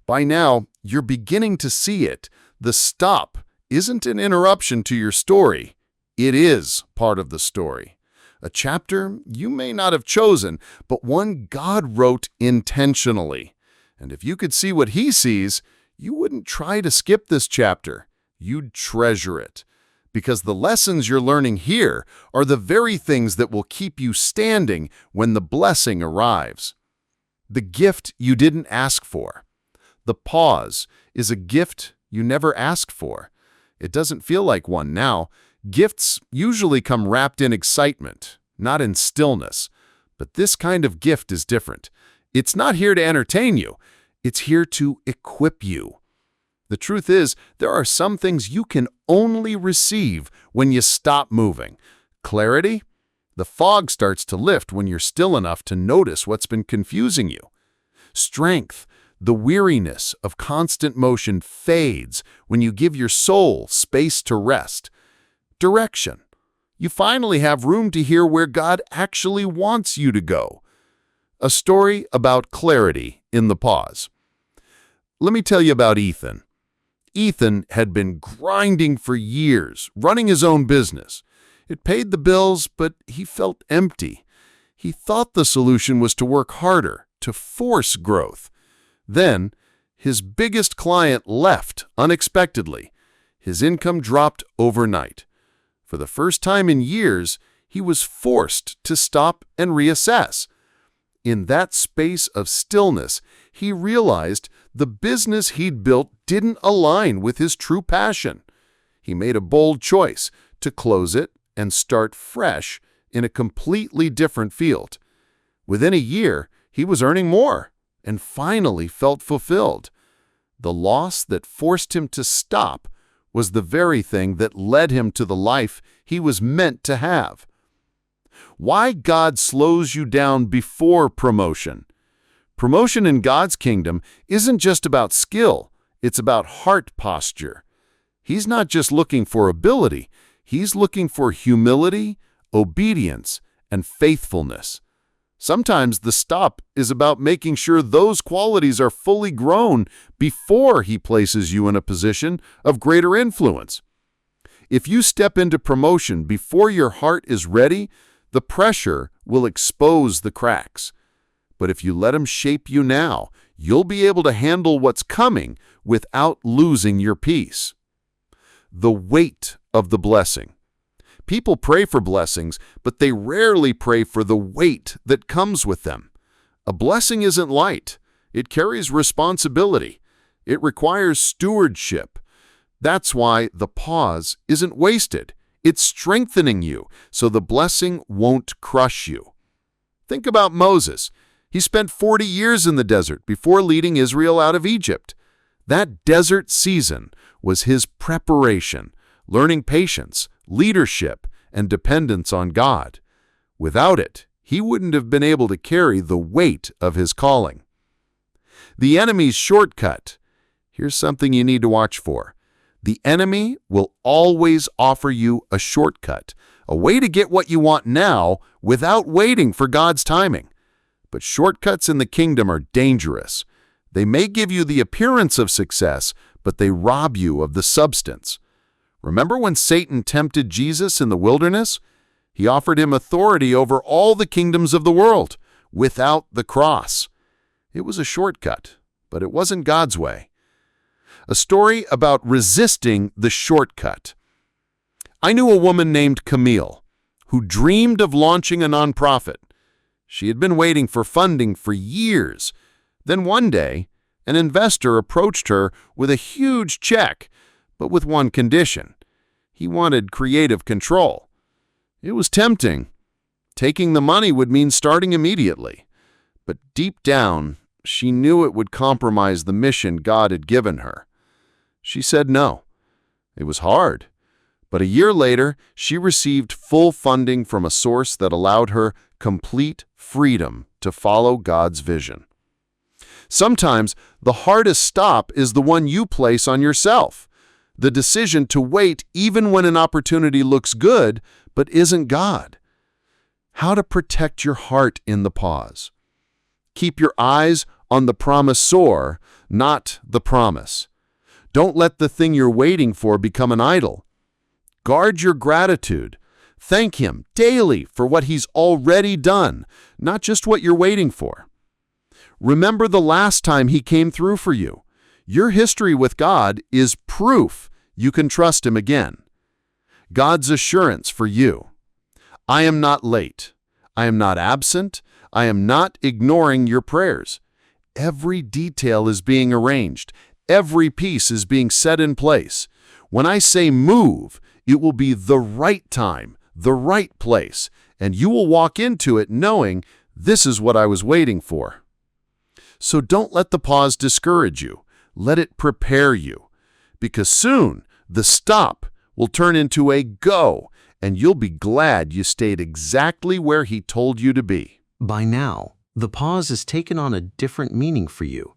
By now, you're beginning to see it. The stop isn't an interruption to your story. It is part of the story. A chapter you may not have chosen, but one God wrote intentionally. And if you could see what He sees, you wouldn't try to skip this chapter. You'd treasure it. Because the lessons you're learning here are the very things that will keep you standing when the blessing arrives. The gift you didn't ask for. The pause is a gift you never asked for. It doesn't feel like one now. Gifts usually come wrapped in excitement, not in stillness. But this kind of gift is different. It's not here to entertain you. It's here to equip you. The truth is, there are some things you can only receive when you stop moving. Clarity? The fog starts to lift when you're still enough to notice what's been confusing you. Strength? The weariness of constant motion fades when you give your soul space to rest. Direction? You finally have room to hear where God actually wants you to go. A story about clarity in the pause. Let me tell you about Ethan. Ethan had been grinding for years, running his own business. It paid the bills, but he felt empty. He thought the solution was to work harder, to force growth. Then, his biggest client left unexpectedly. His income dropped overnight. For the first time in years, he was forced to stop and reassess. In that space of stillness, he realized the business he'd built didn't align with his true passion. He made a bold choice to close it and start fresh in a completely different field. Within a year, he was earning more and finally felt fulfilled. The loss that forced him to stop was the very thing that led him to the life he was meant to have. Why God slows you down before promotion. Promotion in God's kingdom isn't just about skill, it's about heart posture. He's not just looking for ability, he's looking for humility, obedience, and faithfulness. Sometimes the stop is about making sure those qualities are fully grown before he places you in a position of greater influence. If you step into promotion before your heart is ready, the pressure will expose the cracks. But if you let him shape you now, you'll be able to handle what's coming without losing your peace. The weight of the blessing. People pray for blessings, but they rarely pray for the weight that comes with them. A blessing isn't light. It carries responsibility. It requires stewardship. That's why the pause isn't wasted. It's strengthening you so the blessing won't crush you. Think about Moses. He spent 40 years in the desert before leading Israel out of Egypt. That desert season was his preparation, learning patience, leadership, and dependence on God. Without it, he wouldn't have been able to carry the weight of his calling. The enemy's shortcut. Here's something you need to watch for. The enemy will always offer you a shortcut, a way to get what you want now without waiting for God's timing. But shortcuts in the kingdom are dangerous. They may give you the appearance of success, but they rob you of the substance. Remember when Satan tempted Jesus in the wilderness? He offered him authority over all the kingdoms of the world without the cross. It was a shortcut, but it wasn't God's way. A story about resisting the shortcut. I knew a woman named Camille who dreamed of launching a nonprofit. She had been waiting for funding for years. Then one day, an investor approached her with a huge check, but with one condition. He wanted creative control. It was tempting. Taking the money would mean starting immediately. But deep down, she knew it would compromise the mission God had given her. She said no. It was hard. But a year later, she received full funding from a source that allowed her complete freedom to follow God's vision. Sometimes the hardest stop is the one you place on yourself. The decision to wait even when an opportunity looks good but isn't God. How to protect your heart in the pause. Keep your eyes on the promisor, not the promise. Don't let the thing you're waiting for become an idol. Guard your gratitude. Thank Him daily for what He's already done, not just what you're waiting for. Remember the last time He came through for you. Your history with God is proof you can trust Him again. God's assurance for you. I am not late. I am not absent. I am not ignoring your prayers. Every detail is being arranged. Every piece is being set in place. When I say move, it will be the right time, the right place, and you will walk into it knowing this is what I was waiting for. So don't let the pause discourage you. Let it prepare you. Because soon, the stop will turn into a go, and you'll be glad you stayed exactly where He told you to be. By now, the pause has taken on a different meaning for you.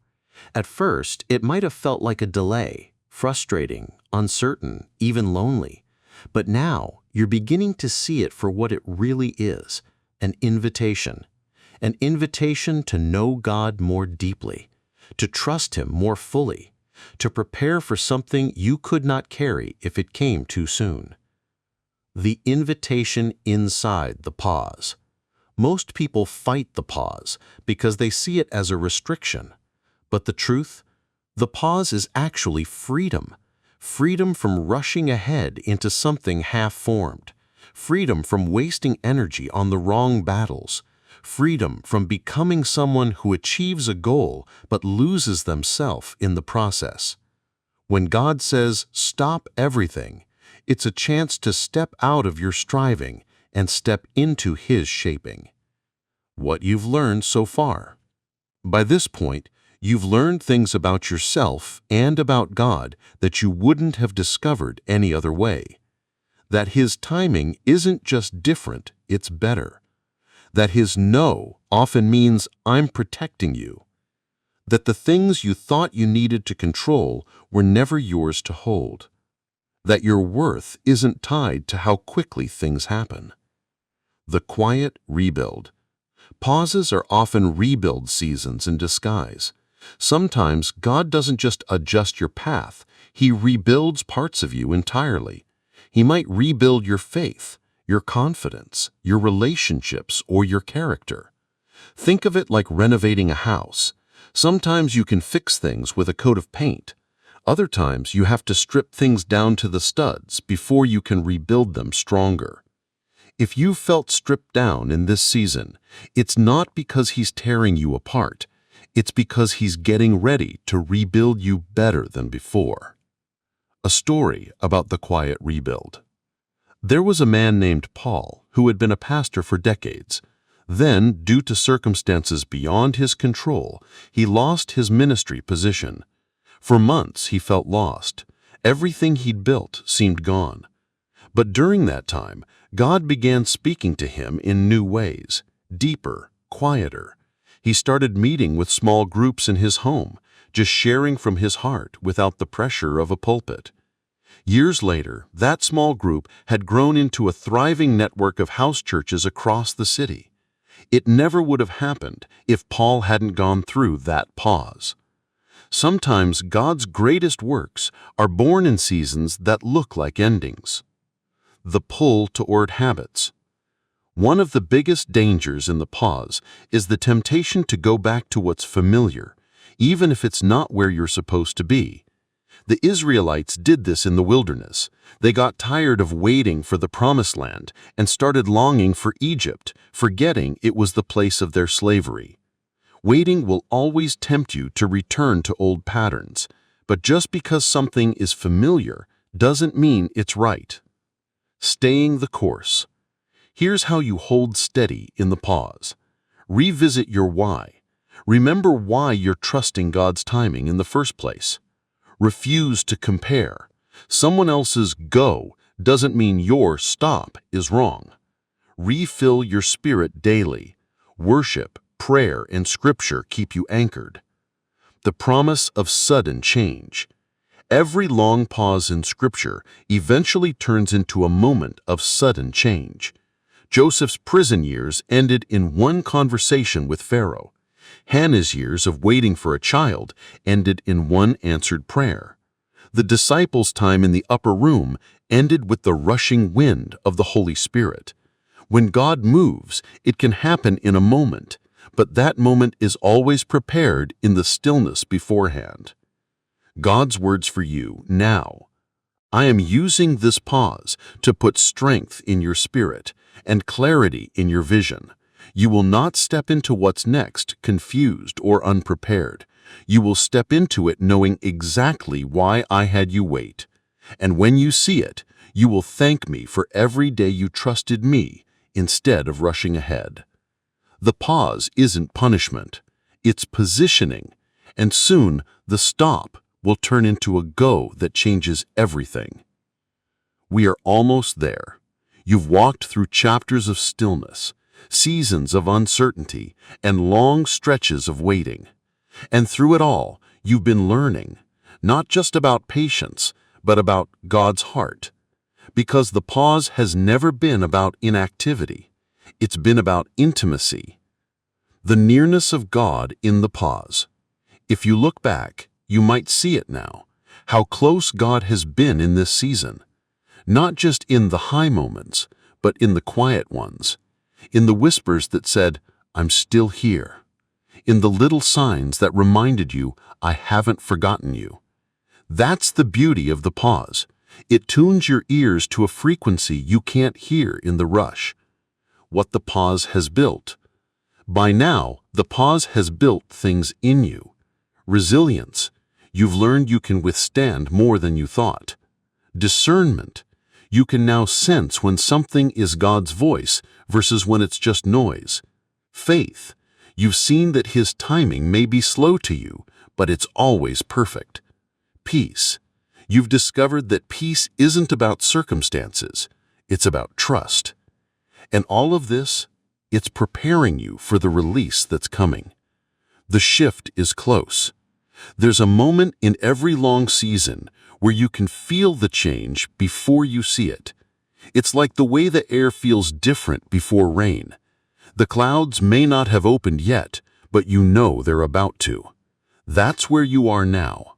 At first, it might have felt like a delay, frustrating, uncertain, even lonely. But now, you're beginning to see it for what it really is, an invitation. An invitation to know God more deeply, to trust Him more fully, to prepare for something you could not carry if it came too soon. The invitation inside the pause. Most people fight the pause because they see it as a restriction. But the truth? The pause is actually freedom. Freedom from rushing ahead into something half-formed. Freedom from wasting energy on the wrong battles. Freedom from becoming someone who achieves a goal but loses themselves in the process. When God says, "Stop everything," it's a chance to step out of your striving and step into His shaping. What you've learned so far. By this point, you've learned things about yourself and about God that you wouldn't have discovered any other way. That His timing isn't just different, it's better. That His no often means "I'm protecting you." That the things you thought you needed to control were never yours to hold. That your worth isn't tied to how quickly things happen. The quiet rebuild. Pauses are often rebuild seasons in disguise. Sometimes God doesn't just adjust your path, He rebuilds parts of you entirely. He might rebuild your faith, your confidence, your relationships, or your character. Think of it like renovating a house. Sometimes you can fix things with a coat of paint. Other times you have to strip things down to the studs before you can rebuild them stronger. If you felt stripped down in this season, it's not because He's tearing you apart. It's because He's getting ready to rebuild you better than before. A story about the quiet rebuild. There was a man named Paul who had been a pastor for decades. Then, due to circumstances beyond his control, he lost his ministry position. For months he felt lost. Everything he'd built seemed gone. But during that time, God began speaking to him in new ways, deeper, quieter. He started meeting with small groups in his home, just sharing from his heart without the pressure of a pulpit. Years later, that small group had grown into a thriving network of house churches across the city. It never would have happened if Paul hadn't gone through that pause. Sometimes God's greatest works are born in seasons that look like endings. The pull toward habits. One of the biggest dangers in the pause is the temptation to go back to what's familiar, even if it's not where you're supposed to be. The Israelites did this in the wilderness. They got tired of waiting for the promised land and started longing for Egypt, forgetting it was the place of their slavery. Waiting will always tempt you to return to old patterns, but just because something is familiar doesn't mean it's right. Staying the course. Here's how you hold steady in the pause. Revisit your why. Remember why you're trusting God's timing in the first place. Refuse to compare. Someone else's go doesn't mean your stop is wrong. Refill your spirit daily. Worship, prayer, and scripture keep you anchored. The promise of sudden change. Every long pause in scripture eventually turns into a moment of sudden change. Joseph's prison years ended in one conversation with Pharaoh. Hannah's years of waiting for a child ended in one answered prayer. The disciples' time in the upper room ended with the rushing wind of the Holy Spirit. When God moves, it can happen in a moment, but that moment is always prepared in the stillness beforehand. God's words for you now. I am using this pause to put strength in your spirit and clarity in your vision. You will not step into what's next confused or unprepared. You will step into it knowing exactly why I had you wait. And when you see it, you will thank me for every day you trusted me instead of rushing ahead. The pause isn't punishment. It's positioning. And soon, the stop will turn into a go that changes everything. We are almost there. You've walked through chapters of stillness, seasons of uncertainty, and long stretches of waiting. And through it all, you've been learning, not just about patience, but about God's heart. Because the pause has never been about inactivity. It's been about intimacy. The nearness of God in the pause. If you look back, you might see it now, how close God has been in this season. Not just in the high moments, but in the quiet ones. in the whispers that said, "I'm still here," in the little signs that reminded you, "I haven't forgotten you." That's the beauty of the pause. It tunes your ears to a frequency you can't hear in the rush. What the pause has built. By now, the pause has built things in you. Resilience. You've learned you can withstand more than you thought. Discernment. You can now sense when something is God's voice versus when it's just noise. Faith. You've seen that His timing may be slow to you, but it's always perfect. Peace. You've discovered that peace isn't about circumstances, it's about trust. And all of this, it's preparing you for the release that's coming. The shift is close. There's a moment in every long season where you can feel the change before you see it. It's like the way the air feels different before rain. The clouds may not have opened yet, but you know they're about to. That's where you are now.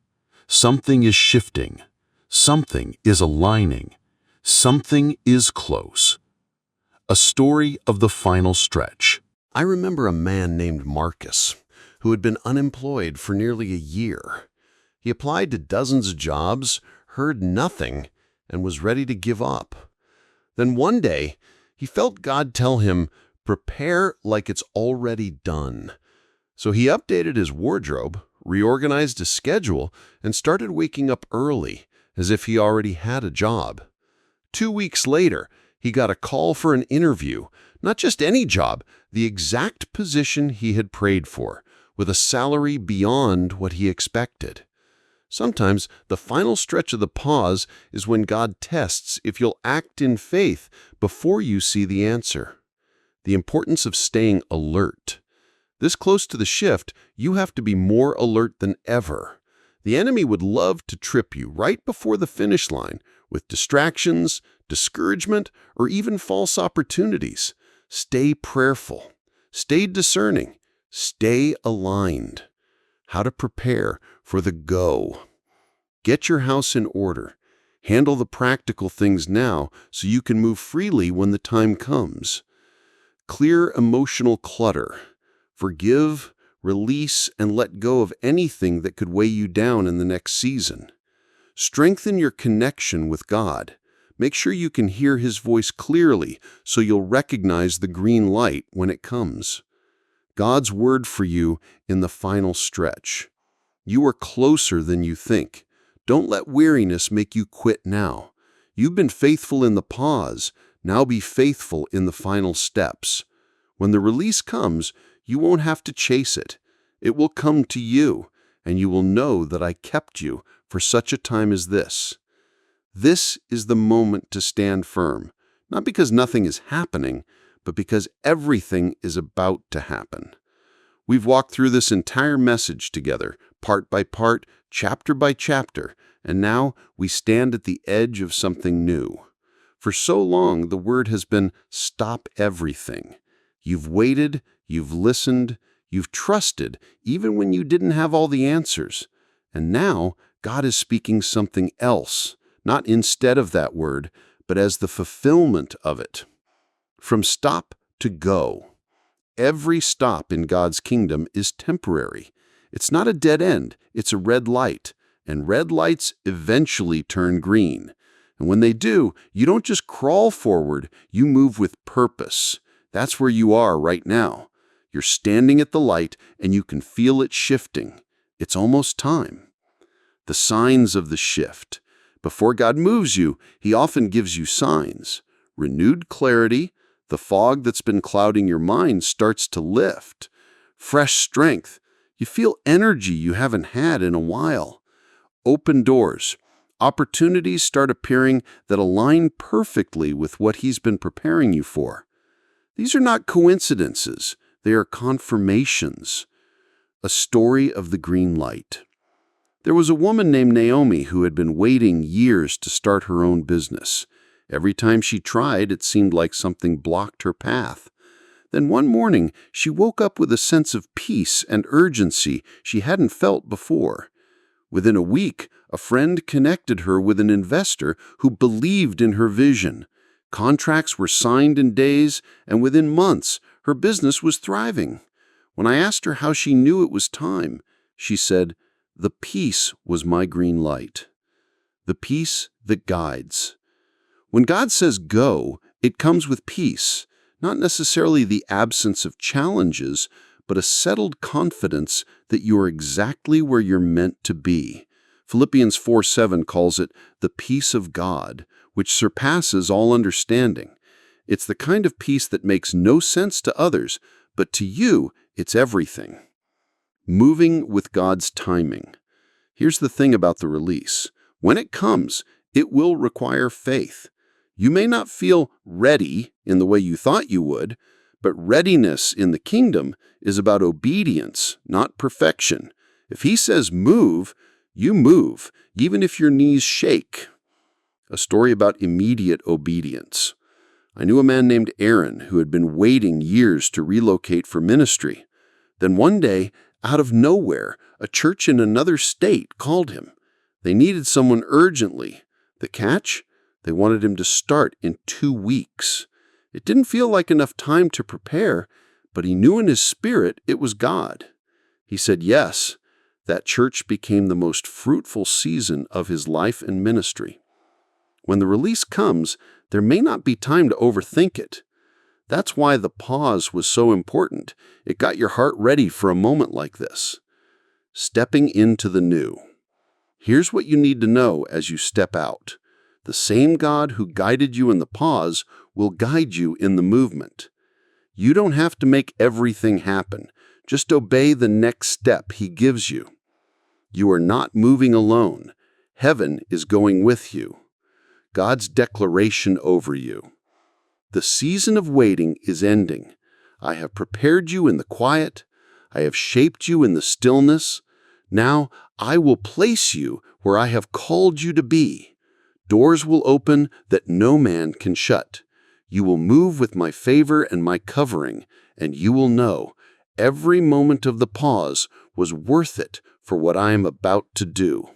Something is shifting. Something is aligning. Something is close. A story of the final stretch. I remember a man named Marcus who had been unemployed for nearly a year. He applied to dozens of jobs, heard nothing, and was ready to give up. Then one day, he felt God tell him, "Prepare like it's already done." So he updated his wardrobe, reorganized his schedule, and started waking up early, as if he already had a job. 2 weeks later, he got a call for an interview, not just any job, the exact position he had prayed for, with a salary beyond what he expected. Sometimes the final stretch of the pause is when God tests if you'll act in faith before you see the answer. The importance of staying alert. This close to the shift, you have to be more alert than ever. The enemy would love to trip you right before the finish line with distractions, discouragement, or even false opportunities. Stay prayerful. Stay discerning. Stay aligned. How to prepare for the go. Get your house in order. Handle the practical things now so you can move freely when the time comes. Clear emotional clutter. Forgive, release, and let go of anything that could weigh you down in the next season. Strengthen your connection with God. Make sure you can hear His voice clearly so you'll recognize the green light when it comes. God's word for you in the final stretch. You are closer than you think. Don't let weariness make you quit now. You've been faithful in the pause. Now be faithful in the final steps. When the release comes, you won't have to chase it. It will come to you, and you will know that I kept you for such a time as this. This is the moment to stand firm, not because nothing is happening, but because everything is about to happen. We've walked through this entire message together, part by part, chapter by chapter, and now we stand at the edge of something new. For so long, the word has been, stop everything. You've waited, you've listened, you've trusted, even when you didn't have all the answers. And now, God is speaking something else, not instead of that word, but as the fulfillment of it. From stop to go. Every stop in God's kingdom is temporary. It's not a dead end, it's a red light. And red lights eventually turn green. And when they do, you don't just crawl forward, you move with purpose. That's where you are right now. You're standing at the light and you can feel it shifting. It's almost time. The signs of the shift. Before God moves you, He often gives you signs. Renewed clarity, the fog that's been clouding your mind starts to lift. Fresh strength. You feel energy you haven't had in a while. Open doors. Opportunities start appearing that align perfectly with what He's been preparing you for. These are not coincidences. They are confirmations. A story of the green light. There was a woman named Naomi who had been waiting years to start her own business. Every time she tried, it seemed like something blocked her path. Then one morning, she woke up with a sense of peace and urgency she hadn't felt before. Within a week, a friend connected her with an investor who believed in her vision. Contracts were signed in days, and within months, her business was thriving. When I asked her how she knew it was time, she said, "The peace was my green light." The peace that guides. When God says go, it comes with peace, not necessarily the absence of challenges, but a settled confidence that you are exactly where you're meant to be. Philippians 4:7 calls it the peace of God, which surpasses all understanding. It's the kind of peace that makes no sense to others, but to you, it's everything. Moving with God's timing. Here's the thing about the release. When it comes, it will require faith. You may not feel ready in the way you thought you would, but readiness in the kingdom is about obedience, not perfection. If He says move, you move, even if your knees shake. A story about immediate obedience. I knew a man named Aaron who had been waiting years to relocate for ministry. Then one day, out of nowhere, a church in another state called him. They needed someone urgently. The catch? They wanted him to start in 2 weeks. It didn't feel like enough time to prepare, but he knew in his spirit it was God. He said yes. That church became the most fruitful season of his life and ministry. When the release comes, there may not be time to overthink it. That's why the pause was so important. It got your heart ready for a moment like this. Stepping into the new. Here's what you need to know as you step out. The same God who guided you in the pause will guide you in the movement. You don't have to make everything happen. Just obey the next step He gives you. You are not moving alone. Heaven is going with you. God's declaration over you. The season of waiting is ending. I have prepared you in the quiet. I have shaped you in the stillness. Now I will place you where I have called you to be. Doors will open that no man can shut. You will move with my favor and my covering, and you will know every moment of the pause was worth it for what I am about to do.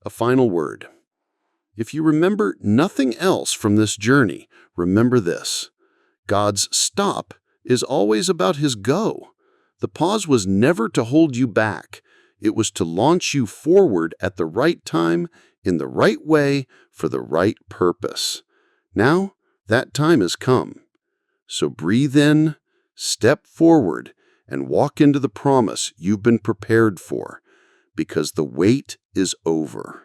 A final word. If you remember nothing else from this journey, remember this. God's stop is always about His go. The pause was never to hold you back. It was to launch you forward at the right time, in the right way, for the right purpose. Now, that time has come. So breathe in, step forward, and walk into the promise you've been prepared for, because the wait is over.